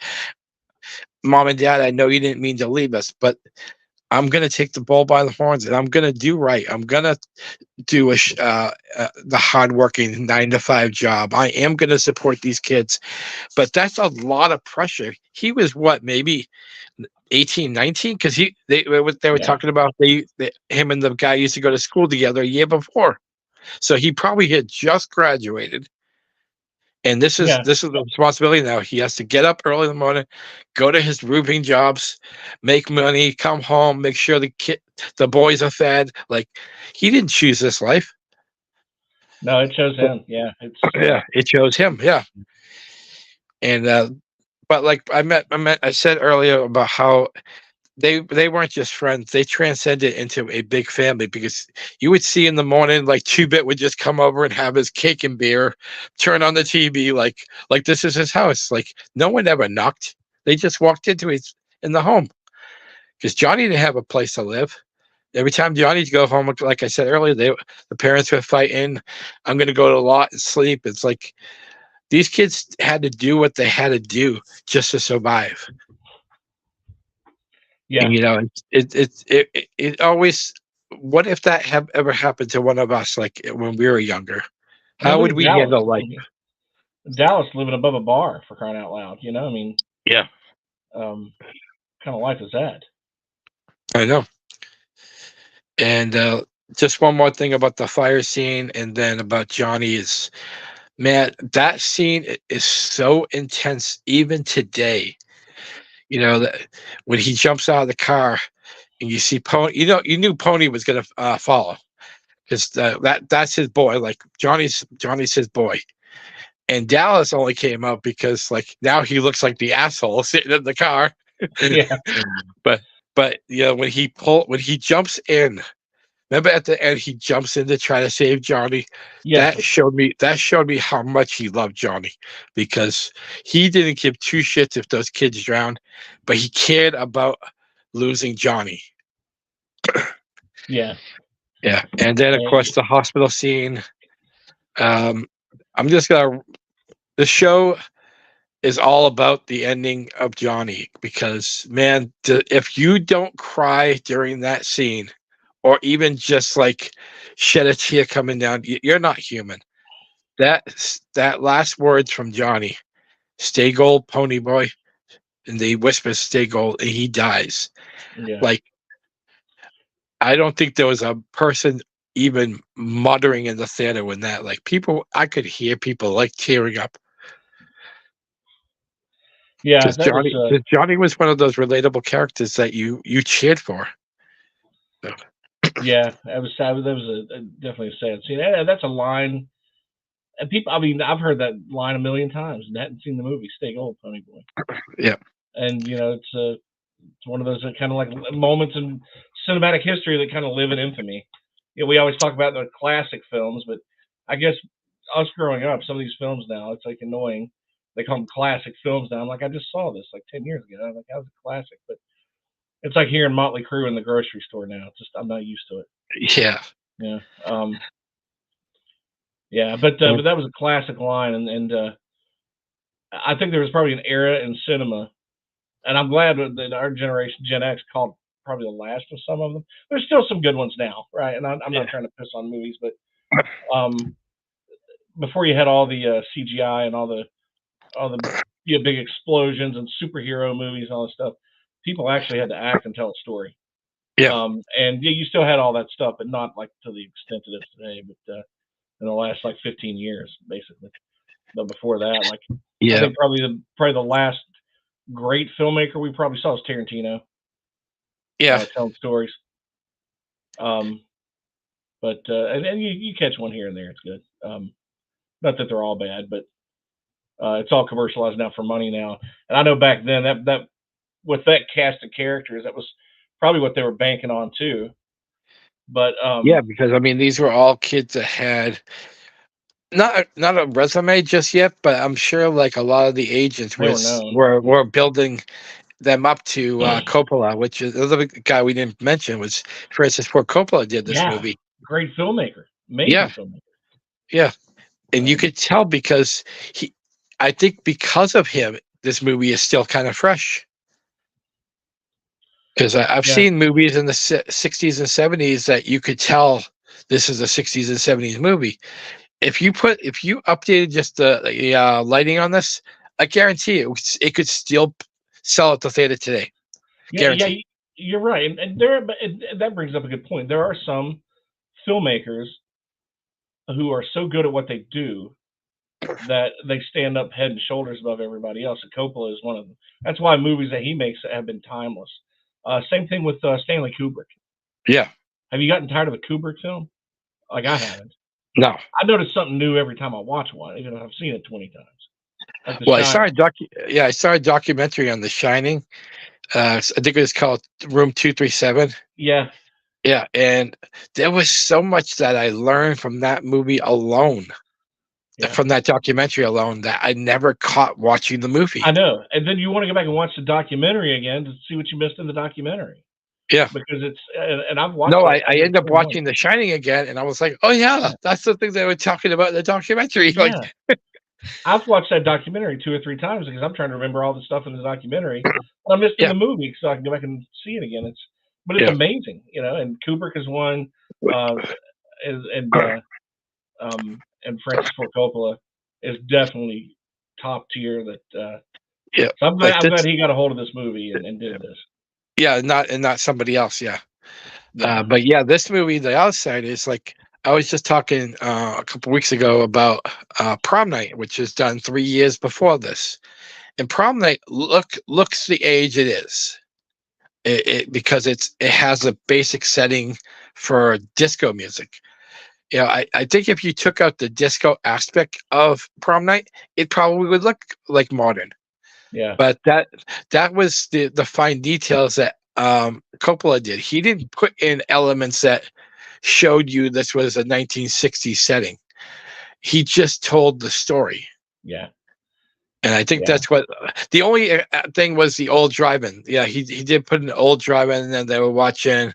Speaker 1: Mom and Dad, I know you didn't mean to leave us, but I'm gonna take the bull by the horns and I'm gonna do right. I'm gonna do the hardworking 9 to 5 job. I am gonna support these kids. But that's a lot of pressure. He was what, maybe 18, 19? Because they were
Speaker 2: yeah,
Speaker 1: talking about him and the guy used to go to school together a year before. So he probably had just graduated. And this is
Speaker 2: yeah.
Speaker 1: this is the responsibility now. He has to get up early in the morning, go to his roofing jobs, make money, come home, make sure the boys are fed. Like he didn't choose this life.
Speaker 2: No, it shows him. Yeah, it's
Speaker 1: Yeah, it chose him. Yeah. And but like I said earlier about how they weren't just friends, they transcended into a big family, because you would see in the morning like Two Bit would just come over and have his cake and beer, turn on the TV, like this is his house. Like no one ever knocked, they just walked in the home, because Johnny didn't have a place to live. Every time Johnny'd go home, like I said earlier, the parents were fighting. I'm going to go to the lot and sleep. It's like these kids had to do what they had to do just to survive.
Speaker 2: yeah.
Speaker 1: And it always. What if that have ever happened to one of us, like when we were younger?
Speaker 2: I mean,
Speaker 1: How
Speaker 2: look
Speaker 1: would
Speaker 2: at
Speaker 1: we
Speaker 2: Dallas.
Speaker 1: handle life?
Speaker 2: Dallas living above a bar, for crying out loud. I mean,
Speaker 1: Yeah,
Speaker 2: kind of life is that?
Speaker 1: I know. And just one more thing about the fire scene, and then about Johnny is, man, that scene is so intense even today. That when he jumps out of the car and you see Pony, you knew Pony was gonna follow, because that's his boy. Like Johnny's his boy. And Dallas only came out because like now he looks like the asshole sitting in the car.
Speaker 2: Yeah,
Speaker 1: but when he jumps in, remember at the end he jumps in to try to save Johnny.
Speaker 2: yeah,
Speaker 1: That showed me how much he loved Johnny, because he didn't give two shits if those kids drowned, but he cared about losing Johnny.
Speaker 2: yeah.
Speaker 1: Yeah, and then of
Speaker 2: And
Speaker 1: course the hospital scene. Um, I'm just gonna. The show is all about the ending of Johnny, because man, if you don't cry during that scene, or even just like shed a tear coming down, you're not human. That last words from Johnny, "Stay gold, Pony Boy," and they whisper, "Stay gold," and he dies.
Speaker 2: yeah,
Speaker 1: Like I don't think there was a person even muttering in the theater when that, like, people, I could hear people like tearing up,
Speaker 2: yeah.
Speaker 1: because
Speaker 2: That was
Speaker 1: Johnny was one of those relatable characters that you cheered for. So,
Speaker 2: yeah. That was sad. That was definitely a sad scene. That's a line. And people, I mean, I've heard that line a million times and hadn't seen the movie Stay Gold, Pony Boy.
Speaker 1: yeah,
Speaker 2: And it's one of those kind of like moments in cinematic history that kind of live in infamy. We always talk about the classic films, but I guess us growing up, some of these films now, it's like annoying. They call them classic films now. I'm like, I just saw this like 10 years ago. I'm like, how's it classic? But it's like hearing Motley Crue in the grocery store now. It's just, I'm not used to it.
Speaker 1: yeah.
Speaker 2: Yeah. Yeah. But that was a classic line. And I think there was probably an era in cinema, and I'm glad that our generation, Gen X, called probably the last of some of them. There's still some good ones now, right? And I'm not trying to piss on movies, but before you had all the CGI and all the big explosions and superhero movies and all this stuff, people actually had to act and tell a story.
Speaker 1: Yeah.
Speaker 2: And yeah, you still had all that stuff, but not like to the extent it is today. But in the last like 15 years, basically. But before that, like I think probably the last great filmmaker we probably saw was Tarantino. Telling stories. But and you catch one here and there. It's good. Not that they're all bad, but it's all commercialized now for money now. And I know back then that with that cast of characters, that was probably what they were banking on too. But
Speaker 1: because I mean, these were all kids that had not a resume just yet, but I'm sure like a lot of the agents were building them up to Coppola, which is the other guy we didn't mention was Francis Ford Coppola did this movie.
Speaker 2: Great filmmaker, amazing filmmaker.
Speaker 1: Yeah, and you could tell because I think because of him, this movie is still kind of fresh. Because I've seen movies in the 60s and 70s that you could tell this is a 60s and 70s movie. If you updated just the lighting on this, I guarantee it could still sell at the theater today.
Speaker 2: Yeah, you're right, and that brings up a good point. There are some filmmakers who are so good at what they do that they stand up head and shoulders above everybody else. And Coppola is one of them. That's why movies that he makes have been timeless. Same thing with Stanley Kubrick.
Speaker 1: Yeah.
Speaker 2: Have you gotten tired of a Kubrick film? Like I haven't.
Speaker 1: No.
Speaker 2: I notice something new every time I watch one, even if I've seen it 20 times. Like
Speaker 1: I saw a documentary on The Shining. I think it was called Room 237.
Speaker 2: Yeah.
Speaker 1: Yeah, and there was so much that I learned from that movie alone. From that documentary alone that I never caught watching the movie.
Speaker 2: I know. And then you want to go back and watch the documentary again to see what you missed in the documentary.
Speaker 1: Yeah.
Speaker 2: Because it's, and I've watched
Speaker 1: I ended up watching The Shining again, and I was like, oh, yeah, that's the thing they were talking about in the documentary.
Speaker 2: Yeah. Like, I've watched that documentary 2 or 3 times because I'm trying to remember all the stuff in the documentary. I missed in the movie, so I can go back and see it again. But it's amazing, and Kubrick is one, and Francis Ford Coppola is definitely top tier. So I'm glad he got a hold of this movie and did this.
Speaker 1: Yeah, not somebody else. Yeah. But this movie, The Outside, is like I was just talking a couple weeks ago about Prom Night, which is done 3 years before this. And Prom Night looks the age it is. Because it has a basic setting for disco music. I think if you took out the disco aspect of Prom Night, it probably would look like modern.
Speaker 2: Yeah.
Speaker 1: But that was the fine details that Coppola did. He didn't put in elements that showed you this was a 1960s setting. He just told the story.
Speaker 2: Yeah.
Speaker 1: And I think that's what the only thing was the old drive-in. Yeah, he did put an old drive-in, and then they were watching.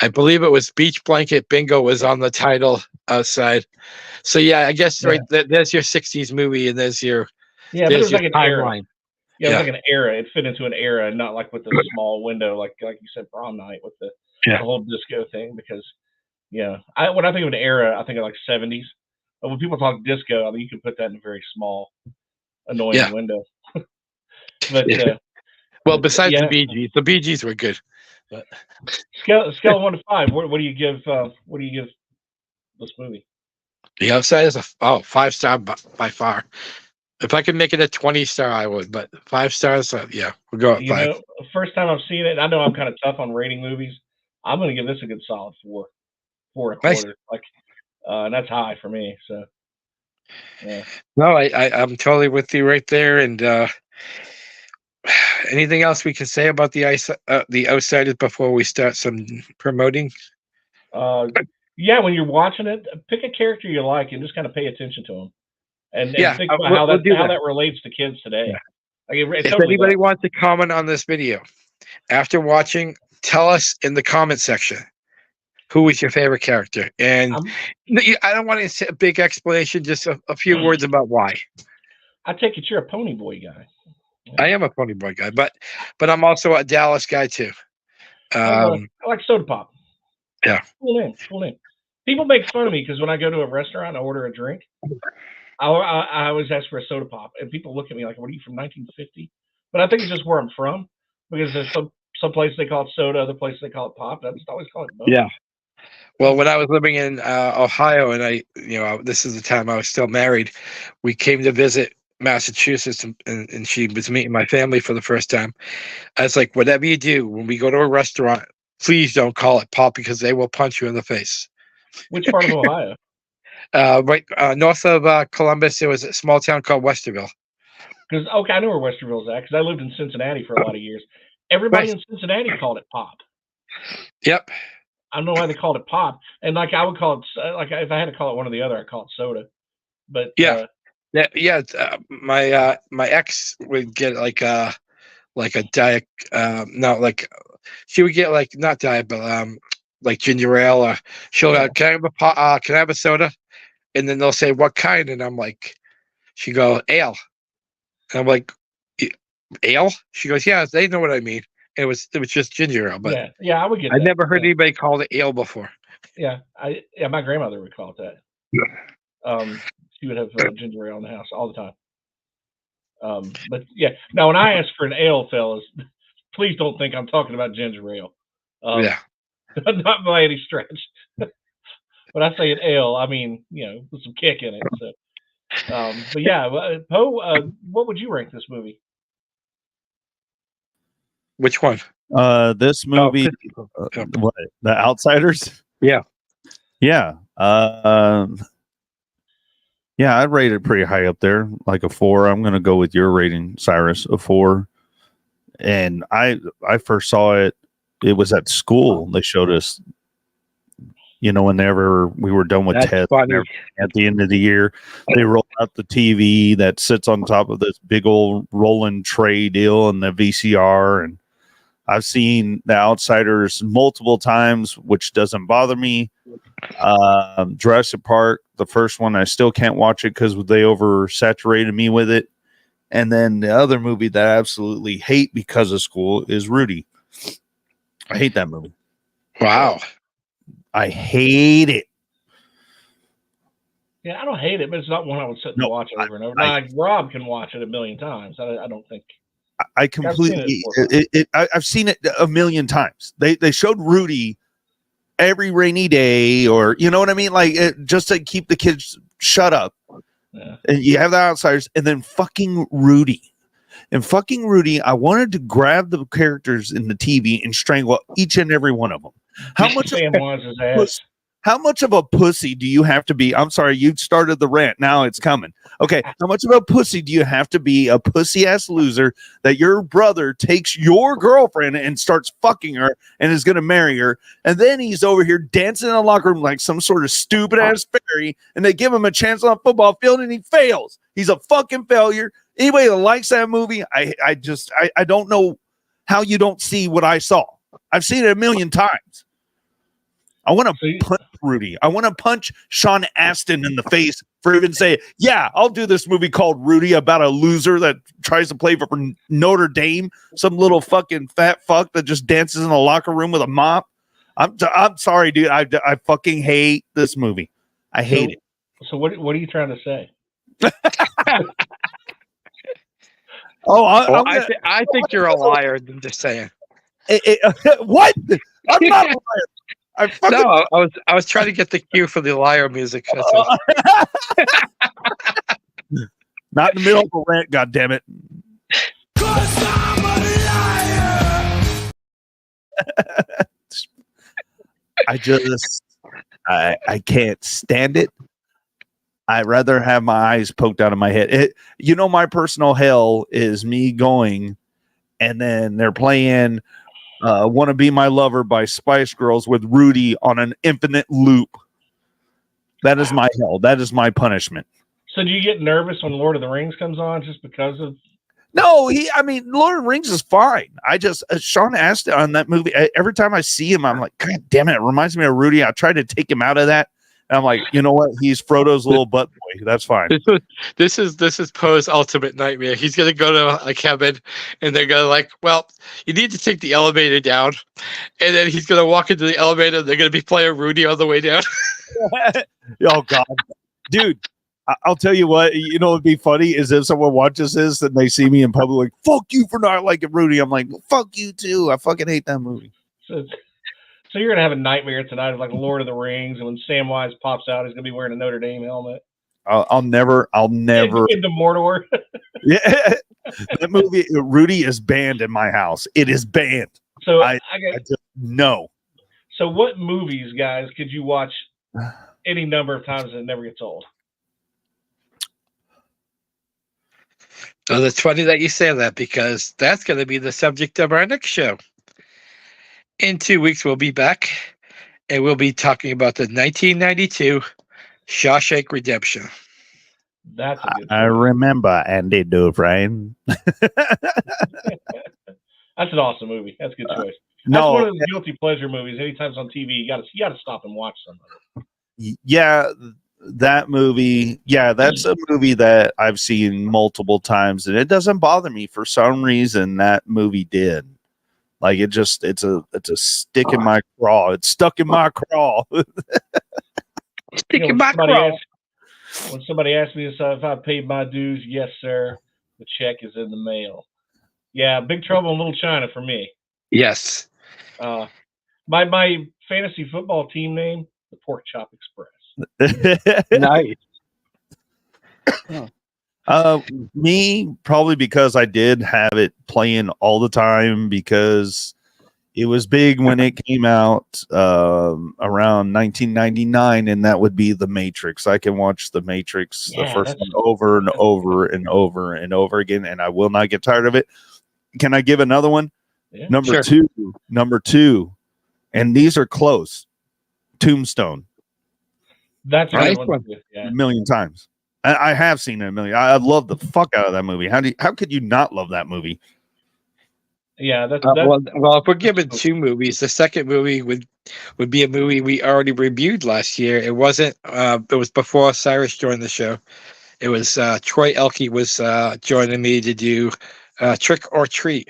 Speaker 1: I believe it was Beach Blanket Bingo was on the title outside. So I guess right there's your 60s movie, and there's your
Speaker 2: but it was like an
Speaker 1: timeline.
Speaker 2: Era. Yeah, it was like an era. It fit into an era, and not like with the small window, like you said, Prom Night with the whole disco thing. Because when I think of an era, I think of like 70s. But when people talk disco, I mean you can put that in a very small, annoying window. But
Speaker 1: well, besides the Bee Gees were good. But
Speaker 2: scale of 1 to 5, what do you give? What do you give this movie?
Speaker 1: The Outside is a 5-star by far. If I could make it a 20-star, I would. But 5 stars, we'll go at 5.
Speaker 2: First time I've seen it, I know I'm kind of tough on rating movies. I'm going to give this a good solid 4 and a quarter. Like, and that's high for me. So, yeah.
Speaker 1: No, I'm totally with you right there. And anything else we can say about the Outsiders before we start some promoting?
Speaker 2: When you're watching it, pick a character you like and just kind of pay attention to them, and think about how that relates to kids today.
Speaker 1: Yeah.
Speaker 2: Like,
Speaker 1: if anybody wants to comment on this video after watching, tell us in the comment section who was your favorite character, and I don't want to say a big explanation, just a few words about why.
Speaker 2: I take it you're a Pony Boy guy.
Speaker 1: I am a Pony Boy guy, but I'm also a Dallas guy too.
Speaker 2: I like soda pop.
Speaker 1: Yeah.
Speaker 2: Cool name. Cool name. People make fun of me because when I go to a restaurant and I order a drink, I always ask for a soda pop, and people look at me like, "What are you from 1950?" But I think it's just where I'm from, because there's some places they call it soda, other places they call it pop. I just always call it both.
Speaker 1: Yeah. Well, when I was living in Ohio, and this is the time I was still married, we came to visit Massachusetts, and she was meeting my family for the first time. I was like, whatever you do, when we go to a restaurant, please don't call it pop, because they will punch you in the face.
Speaker 2: Which part of Ohio?
Speaker 1: Right north of Columbus, there was a small town called Westerville.
Speaker 2: Because I know where Westerville's at, because I lived in Cincinnati for a lot of years. Everybody in Cincinnati called it pop.
Speaker 1: Yep.
Speaker 2: I don't know why they called it pop, and like I would call it, like if I had to call it one or the other, I'd call it soda. But
Speaker 1: my ex would get like a diet, she would get like not diet, but like ginger ale, or she'll can I have a soda, and then they'll say what kind, and I'm like, she go ale, and I'm like, ale? She goes, yeah, they know what I mean. It was just ginger ale, but
Speaker 2: yeah, I would get.
Speaker 1: I never heard anybody call it ale before.
Speaker 2: Yeah, my grandmother would call it that. She would have ginger ale in the house all the time. But yeah, now when I ask for an ale, fellas, please don't think I'm talking about ginger ale. Not by any stretch. When I say an ale, I mean with some kick in it. So, but yeah, Poe, what would you rank this movie?
Speaker 1: Which one?
Speaker 3: This movie, what? The Outsiders?
Speaker 1: Yeah.
Speaker 3: Yeah. Yeah, I'd rate it pretty high up there, like a 4. I'm going to go with your rating, Cyrus, a 4. And I first saw it. It was at school. They showed us, whenever we were done with tests at the end of the year, they roll out the TV that sits on top of this big old rolling tray deal and the VCR. And I've seen The Outsiders multiple times, which doesn't bother me. Jurassic Park, the first one, I still can't watch it because they oversaturated me with it. And then the other movie that I absolutely hate because of school is Rudy. I hate that movie.
Speaker 1: Wow.
Speaker 3: I hate it.
Speaker 2: Yeah, I don't hate it, but it's not one I would sit and watch over and over. Like Rob can watch it a million times. I don't think.
Speaker 3: I completely. I've seen it a million times. They showed Rudy every rainy day, or you know what I mean, like just to keep the kids shut up. Yeah. And you have The Outsiders, and then fucking Rudy. And fucking Rudy, I wanted to grab the characters in the TV and strangle each and every one of them. How much of a pussy do you have to be? I'm sorry, you started the rant. Now it's coming. Okay, how much of a pussy do you have to be, a pussy-ass loser, that your brother takes your girlfriend and starts fucking her and is going to marry her, and then he's over here dancing in the locker room like some sort of stupid-ass fairy, and they give him a chance on a football field, and he fails. He's a fucking failure. Anybody that likes that movie, I don't know how you don't see what I saw. I've seen it a million times. I want to punch Rudy. I want to punch Sean Astin in the face for even saying, yeah, I'll do this movie called Rudy about a loser that tries to play for Notre Dame, some little fucking fat fuck that just dances in the locker room with a mop. I'm sorry, dude. I fucking hate this movie. I hate it.
Speaker 2: So what are you trying to say?
Speaker 1: I think you're a liar. I'm just saying.
Speaker 3: What? I'm not a liar.
Speaker 1: I was trying to get the cue for the liar music.
Speaker 3: Not in the middle of a rant, goddammit.
Speaker 5: 'Cause I'm a liar.
Speaker 3: I can't stand it. I'd rather have my eyes poked out of my head. My personal hell is me going, and then they're playing "Want to Be My Lover" by Spice Girls with Rudy on an infinite loop. That is my hell. That is my punishment.
Speaker 2: So do you get nervous when Lord of the Rings comes on just because of?
Speaker 3: No, Lord of the Rings is fine. I just Sean Astin on that movie. Every time I see him, I'm like, God damn it! It reminds me of Rudy. I tried to take him out of that, And I'm like, you know what? He's Frodo's little butt boy. That's fine.
Speaker 1: This is Poe's ultimate nightmare. He's gonna go to a cabin, and they're gonna like, well, you need to take the elevator down, and then he's gonna walk into the elevator. And they're gonna be playing Rudy on the way down.
Speaker 3: Oh God, dude. I'll tell you what, you know, it'd be funny is if someone watches this and they see me in public, like, fuck you for not liking Rudy. I'm like, well, fuck you too. I fucking hate that movie.
Speaker 2: So you're gonna have a nightmare tonight of like Lord of the Rings, and when Samwise pops out, he's gonna be wearing a Notre Dame helmet.
Speaker 3: I'll never
Speaker 2: into Mordor.
Speaker 3: Yeah, that movie Rudy is banned in my house. It is banned.
Speaker 2: So
Speaker 3: I just no.
Speaker 2: So what movies, guys, could you watch any number of times and it never gets old?
Speaker 1: Oh, that's funny that you say that because that's going to be the subject of our next show. In 2 weeks, we'll be back and we'll be talking about the 1992 Shawshank Redemption.
Speaker 2: That's a good
Speaker 3: I remember Andy Dufresne.
Speaker 2: That's an awesome movie. That's a good choice. That's
Speaker 3: No,
Speaker 2: one of the guilty pleasure movies. Anytime it's on TV, you gotta stop and watch some of it.
Speaker 3: yeah, that movie. Yeah, that's a movie that I've seen multiple times, and it doesn't bother me for some reason. That movie did. Like it's a stick in my craw. It's stuck in my craw.
Speaker 1: Stick in my craw.
Speaker 2: When somebody asks me if I paid my dues, yes, sir. The check is in the mail. Yeah, Big Trouble in Little China for me.
Speaker 1: Yes.
Speaker 2: My fantasy football team name, the Pork Chop Express.
Speaker 1: Nice.
Speaker 3: Me probably because I did have it playing all the time because it was big when it came out around 1999, and that would be The Matrix. I can watch The Matrix, the first one, over and over and over and over again, and I will not get tired of it. Can I give another one?
Speaker 2: Yeah,
Speaker 3: Number two, and these are close. Tombstone.
Speaker 2: That's a
Speaker 1: Nice
Speaker 2: good
Speaker 1: one.
Speaker 2: one. Yeah.
Speaker 3: A million times. I have seen it a million. I love the fuck out of that movie. How could you not love that movie?
Speaker 2: Yeah, that's
Speaker 1: well, if we're given two movies, the second movie would be a movie we already reviewed last year. It wasn't. It was before Cyrus joined the show. It was Troy Elke was joining me to do Trick or Treat.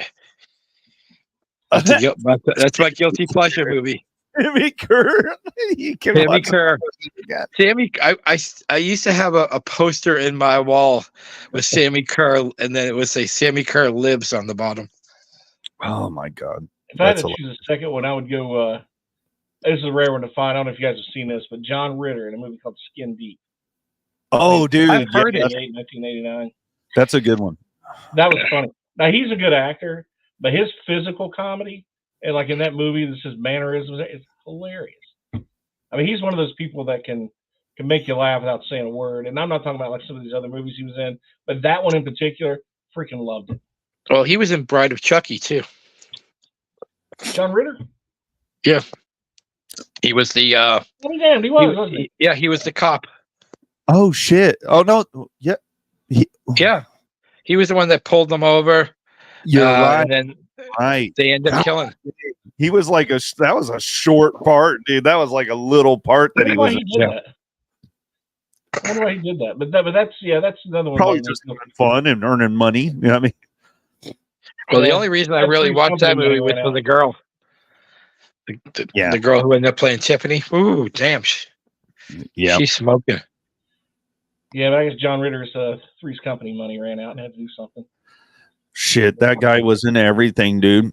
Speaker 1: That's my guilty pleasure movie.
Speaker 3: Sammy Kerr.
Speaker 1: Sammy Kerr. Sammy. I used to have a poster in my wall with Sammy Kerr, and then it would say Sammy Kerr lives on the bottom.
Speaker 3: Oh my God!
Speaker 2: If I had to choose a second one, I would go. This is a rare one to find. I don't know if you guys have seen this, but John Ritter in a movie called Skin Deep.
Speaker 3: Oh, dude,
Speaker 1: I've heard it.
Speaker 2: 1989.
Speaker 3: That's a good one.
Speaker 2: That was funny. Now he's a good actor, but his physical comedy and like in that movie, this is mannerisms. It's hilarious. I mean, he's one of those people that can make you laugh without saying a word. And I'm not talking about like some of these other movies he was in, but that one in particular, freaking loved it.
Speaker 1: Well, he was in Bride of Chucky too.
Speaker 2: John Ritter.
Speaker 1: Yeah, he was the.
Speaker 2: He was. Wasn't he?
Speaker 1: Yeah, he was the cop.
Speaker 3: Oh shit! Oh no! Yeah,
Speaker 1: he was the one that pulled them over.
Speaker 3: You're right.
Speaker 1: And then
Speaker 3: Right.
Speaker 1: they end up killing.
Speaker 3: He was like that was a short part, dude. That was like a little part that he was.
Speaker 2: I wonder why he did that. But that's another one.
Speaker 3: Probably just having fun and earning money. You know what I mean?
Speaker 1: Well, the only reason I really watched that movie was for the girl. The girl who ended up playing Tiffany. Ooh, damn.
Speaker 3: Yeah.
Speaker 1: She's smoking.
Speaker 2: Yeah, but I guess John Ritter's Three's Company money ran out and had to do something.
Speaker 3: Shit, that guy was in everything, dude.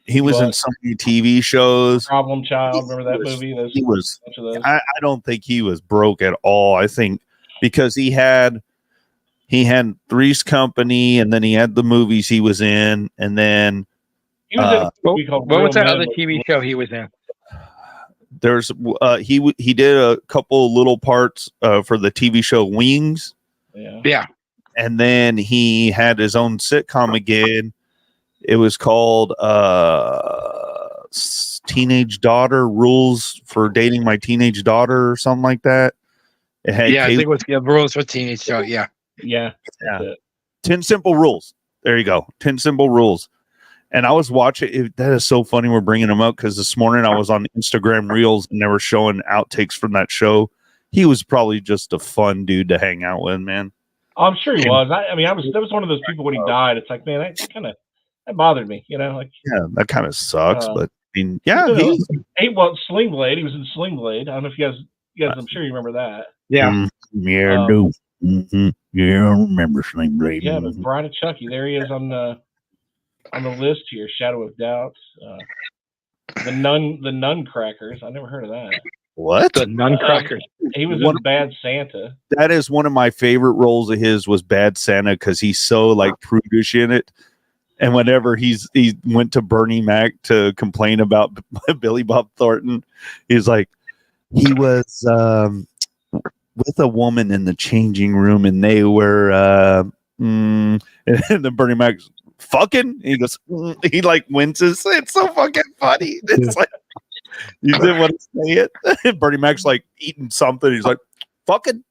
Speaker 3: He was in so many TV shows.
Speaker 2: Problem Child, remember that movie?
Speaker 3: He was. I don't think he was broke at all. I think because he had Three's Company, and then he had the movies he was in, and then
Speaker 2: he was in a movie called
Speaker 1: what was that other TV show he was in?
Speaker 3: There's he did a couple little parts for the TV show Wings.
Speaker 1: Yeah.
Speaker 3: And then he had his own sitcom again. It was called Teenage Daughter, Rules for Dating My Teenage Daughter, or something like that. It had
Speaker 1: I think it was Rules for Teenage Daughter. Yeah.
Speaker 3: 10 Simple Rules. There you go. 10 Simple Rules. And I was watching. That is so funny we're bringing them up because this morning I was on Instagram Reels and they were showing outtakes from that show. he was probably just a fun dude to hang out with, man.
Speaker 2: I'm sure he was. I mean, that was one of those people when he died. It's like, man, that bothered me. Like,
Speaker 3: yeah, that kind of sucks. But I mean, yeah,
Speaker 2: Sling Blade. He was in Sling Blade. I don't know if you guys. I'm sure you remember that.
Speaker 1: Yeah.
Speaker 3: Yeah, no. Mm-hmm. Yeah, I remember Sling Blade.
Speaker 2: Yeah, but Bride of Chucky, there he is on the list here. Shadow of Doubt, the Nun Crackers. I never heard of that.
Speaker 3: What?
Speaker 1: The Nuncrackers.
Speaker 2: He was in Bad Santa.
Speaker 3: That is one of my favorite roles of his, was Bad Santa, because he's so like prudish in it. And whenever he went to Bernie Mac to complain about Billy Bob Thornton, he's like, he was with a woman in the changing room, and they were and then Bernie Mac's fucking. He goes, he like winces. It's so fucking funny. It's like, you didn't want to say it. Bernie Mac's like eating something. He's like, fucking.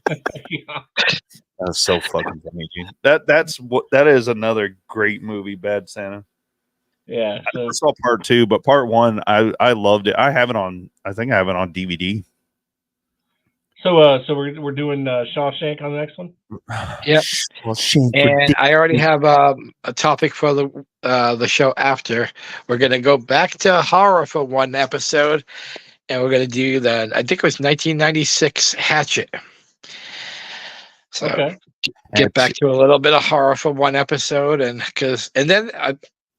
Speaker 3: That's so fucking funny. That is another great movie, Bad Santa.
Speaker 2: Yeah.
Speaker 3: I saw part 2, but part 1, I loved it. I think I have it on DVD.
Speaker 2: So we're doing Shawshank on the next one.
Speaker 1: Yep. And I already have a topic for the show after. We're gonna go back to horror for one episode, and we're gonna do I think it was 1996 Hatchet. So
Speaker 2: okay.
Speaker 1: Get back to a little bit of horror for one episode, and then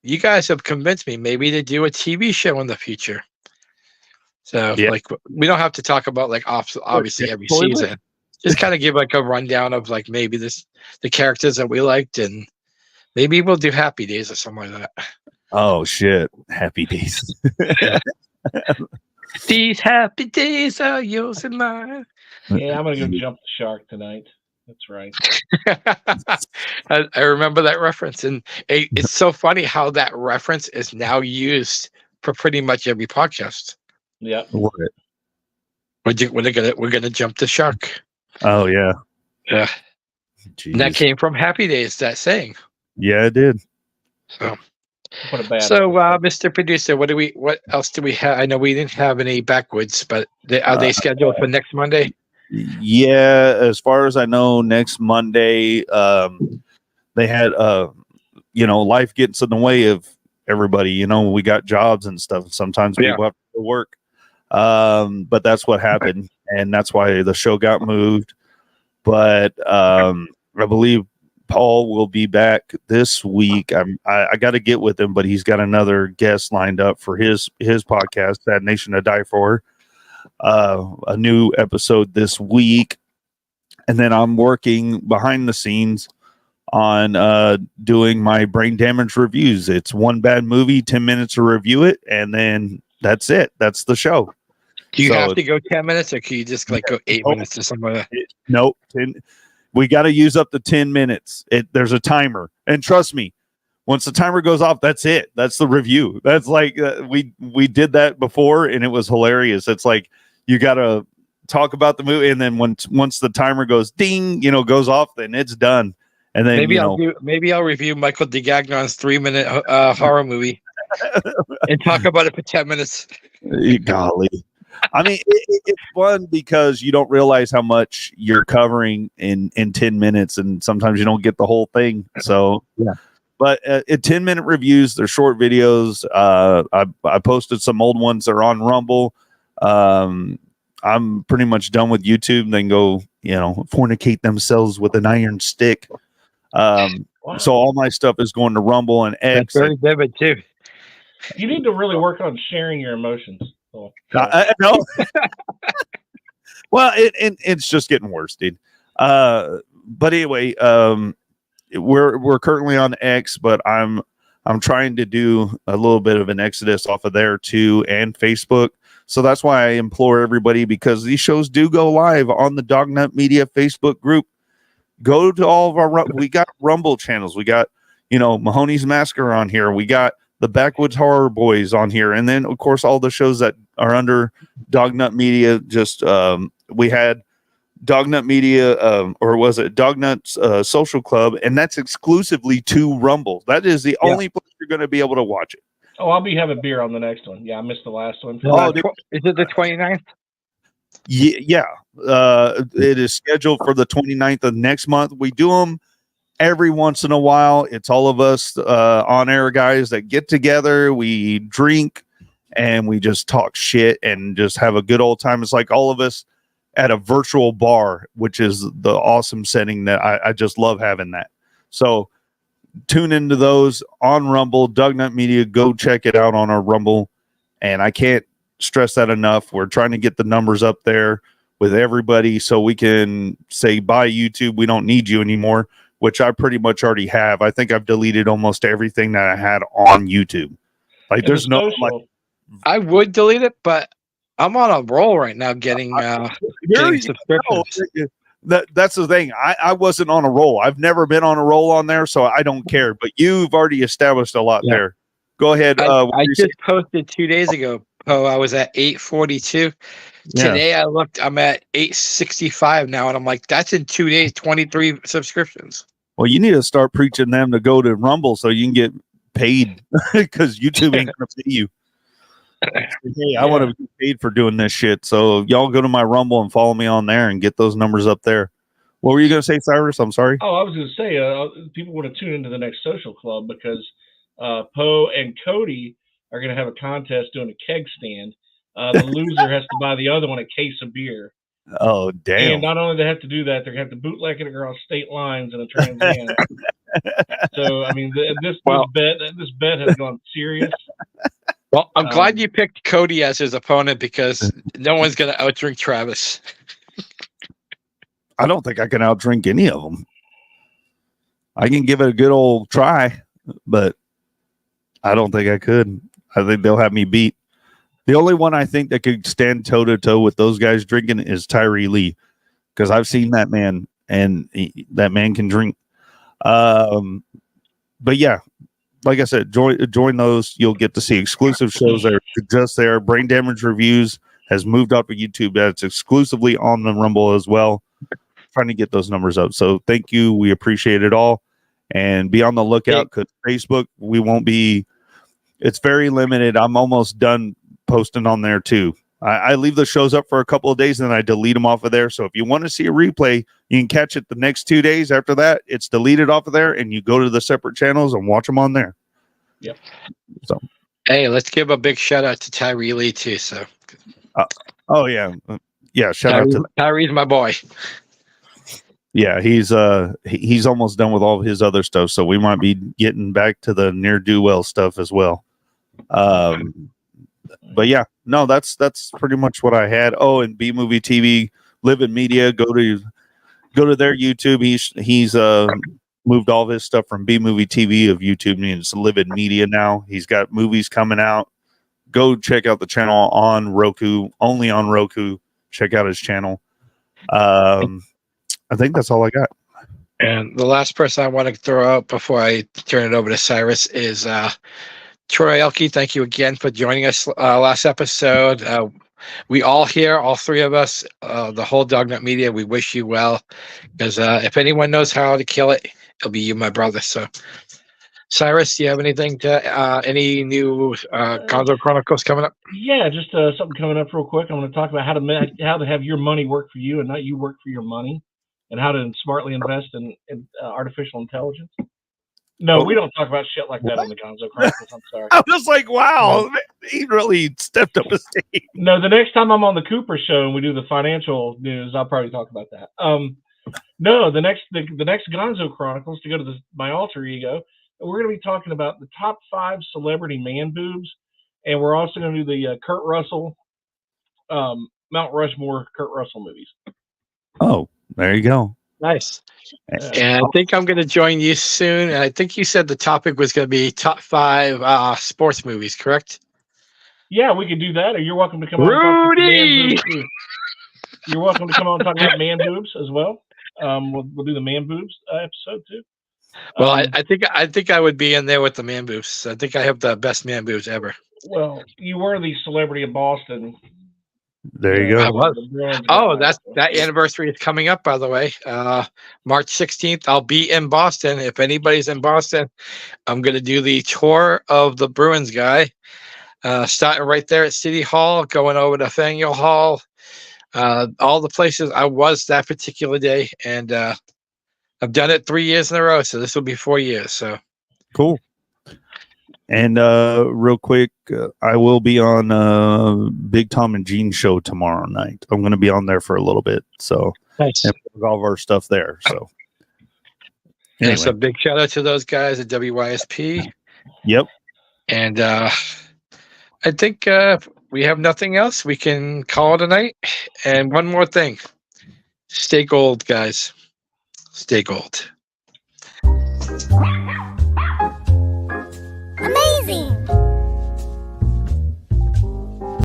Speaker 1: you guys have convinced me maybe to do a TV show in the future. So like, we don't have to talk about like obviously every season. Just kind of give like a rundown of like maybe the characters that we liked, and maybe we'll do Happy Days or something like that.
Speaker 3: Oh shit, Happy Days.
Speaker 1: These happy days are yours and mine.
Speaker 2: Yeah, I'm gonna go jump the shark tonight. That's right.
Speaker 1: I remember that reference, and it's so funny how that reference is now used for pretty much every podcast.
Speaker 2: Yeah.
Speaker 1: We're gonna jump the shark.
Speaker 3: Oh yeah.
Speaker 1: Yeah. Jeez. And that came from Happy Days, that saying.
Speaker 3: Yeah, it did.
Speaker 1: So Mr. Producer, what else do we have? I know we didn't have any backwoods, but are they scheduled for next Monday?
Speaker 3: Yeah, as far as I know, next Monday, they had life gets in the way of everybody. We got jobs and stuff. Sometimes people have to work. But that's what happened, and that's why the show got moved. But I believe Paul will be back this week. I got to get with him, but he's got another guest lined up for his podcast, Sad Nation to Die For. A new episode this week, and then I'm working behind the scenes on doing my brain damage reviews. It's one bad movie, 10 minutes to review it, and then that's it. That's the show.
Speaker 1: Do you have to go 10 minutes, or can you just like go 8 minutes or something like that?
Speaker 3: Nope. We got to use up to 10 minutes. There's a timer, and trust me, once the timer goes off, that's it. That's the review. That's like we did that before, and it was hilarious. It's like you got to talk about the movie, and then once the timer goes ding, goes off, then it's done. And then
Speaker 1: maybe I'll review Michael DeGagnon's 3-minute horror movie and talk about it for 10 minutes.
Speaker 3: Golly. I mean, it's fun because you don't realize how much you're covering in 10 minutes, and sometimes you don't get the whole thing. So, yeah. But 10-minute reviews, they're short videos. I posted some old ones that are on Rumble. I'm pretty much done with YouTube. Then go, fornicate themselves with an iron stick. Wow. So all my stuff is going to Rumble and X.
Speaker 1: That's very vivid too.
Speaker 2: You need to really work on sharing your emotions.
Speaker 3: No. Well, it's just getting worse, dude. But anyway, we're currently on X, but I'm trying to do a little bit of an exodus off of there too, and Facebook. So that's why I implore everybody, because these shows do go live on the Dognut Media Facebook group. Go to all of we got Rumble channels. We got, Mahoney's Massacre on here. We got the Backwoods Horror Boys on here. And then, of course, all the shows that are under Dognut Media. Just we had Dognut Media, or was it Dognut Social Club? And that's exclusively to Rumble. That is the only place you're going to be able to watch it.
Speaker 2: Oh, I'll be having beer on the next one. Yeah, I missed the last one.
Speaker 1: Is it the 29th?
Speaker 3: Yeah. It is scheduled for the 29th of next month. We do them every once in a while. It's all of us on air guys that get together. We drink and we just talk shit and just have a good old time. It's like all of us at a virtual bar, which is the awesome setting that I just love having that. So tune into those on Rumble, Doug Nut Media. Go check it out on our Rumble. And I can't stress that enough. We're trying to get the numbers up there with everybody so we can say, bye, YouTube, we don't need you anymore, which I pretty much already have. I think I've deleted almost everything that I had on YouTube. Like, there's no, like,
Speaker 1: I would delete it, but I'm on a roll right now getting subscriptions.
Speaker 3: That's the thing. I wasn't on a roll. I've never been on a roll on there, so I don't care. But you've already established a lot there. Go ahead.
Speaker 1: I just posted 2 days ago. Oh, I was at 842. Today I looked, I'm at 865 now, and I'm like, that's in 2 days, 23 subscriptions.
Speaker 3: Well, you need to start preaching them to go to Rumble so you can get paid because YouTube ain't gonna pay you. Hey, I want to be paid for doing this shit. So y'all go to my Rumble and follow me on there and get those numbers up there. What were you going to say, Cyrus? I'm sorry.
Speaker 2: Oh, I was going to say, people want to tune into the next social club because Poe and Cody are going to have a contest doing a keg stand. The loser has to buy the other one a case of beer.
Speaker 3: Oh, damn.
Speaker 2: And not only do they have to do that, they're going to have to bootleg it across state lines in a Trans Am. So, I mean, this bet has gone serious.
Speaker 1: Well, I'm glad you picked Cody as his opponent because no one's going to outdrink Travis.
Speaker 3: I don't think I can outdrink any of them. I can give it a good old try, but I don't think I could. I think they'll have me beat. The only one I think that could stand toe-to-toe with those guys drinking is Tyree Lee, because I've seen that man, and that man can drink. But yeah, like I said, join those. You'll get to see exclusive shows that are just there. Brain Damage Reviews has moved up to YouTube. That's exclusively on the Rumble as well. Trying to get those numbers up. So thank you. We appreciate it all. And be on the lookout because Facebook, we won't be, it's very limited. I'm almost done posting on there too. I leave the shows up for a couple of days and then I delete them off of there. So if you want to see a replay, you can catch it the next 2 days. After that, it's deleted off of there and you go to the separate channels and watch them on there.
Speaker 2: Yep.
Speaker 3: So,
Speaker 1: hey, let's give a big shout out to Tyree Lee too. So,
Speaker 3: oh yeah, yeah. Shout out to
Speaker 1: Tyree's my boy.
Speaker 3: Yeah, he's almost done with all of his other stuff, so we might be getting back to the near do well stuff as well. But yeah, no, that's pretty much what I had. Oh, and B Movie TV, Live in Media, go to their YouTube. He's moved all of his stuff from B Movie TV of YouTube and it's Live in Media now. He's got movies coming out. Go check out the channel on Roku, only on Roku. Check out his channel. I think that's all I got.
Speaker 1: And the last person I want to throw out before I turn it over to Cyrus is Troy Elke. Thank you again for joining us last episode. We all here, all three of us, the whole Dognut Media, we wish you well. Because if anyone knows how to kill it, it'll be you, my brother. So, Cyrus, do you have anything to any new Gonzo Chronicles coming up?
Speaker 2: Yeah, just something coming up real quick. I'm going to talk about how to have your money work for you and not you work for your money, and how to smartly invest in artificial intelligence. No, we don't talk about shit like that on the Gonzo Chronicles. I'm sorry.
Speaker 3: I was like, wow, he really stepped up his game.
Speaker 2: No, the next time I'm on the Cooper show and we do the financial news, I'll probably talk about that. No, the next Gonzo Chronicles, to go to my alter ego, we're going to be talking about the top 5 celebrity man boobs, and we're also going to do the Kurt Russell, Mount Rushmore Kurt Russell movies.
Speaker 3: Oh, there you go.
Speaker 1: Nice. And I think I'm going to join you soon. And I think you said the topic was going to be top 5 sports movies, correct?
Speaker 2: Yeah, we could do that. Or you're welcome to come on.
Speaker 1: Rudy!
Speaker 2: You're welcome to come on and talk about man boobs as well. We'll do the man boobs episode too.
Speaker 1: Well, I think I would be in there with the man boobs. I think I have the best man boobs ever.
Speaker 2: Well, you were the celebrity of Boston.
Speaker 3: There you go.
Speaker 1: I was. Oh, that anniversary is coming up, by the way. March 16th, I'll be in Boston. If anybody's in Boston, I'm going to do the tour of the Bruins guy, starting right there at City Hall, going over to Faneuil Hall, all the places I was that particular day, and I've done it 3 years in a row, so this will be 4 years. So
Speaker 3: Cool. And real quick, I will be on Big Tom and Gene show tomorrow night. I'm going to be on there for a little bit, so
Speaker 1: nice.
Speaker 3: and all of our stuff there. So
Speaker 1: Yeah,
Speaker 3: anyway,
Speaker 1: so big shout out to those guys at WYSP.
Speaker 3: yep.
Speaker 1: And I think we have nothing else. We can call it a night. And one more thing. Stay gold, guys. Stay gold.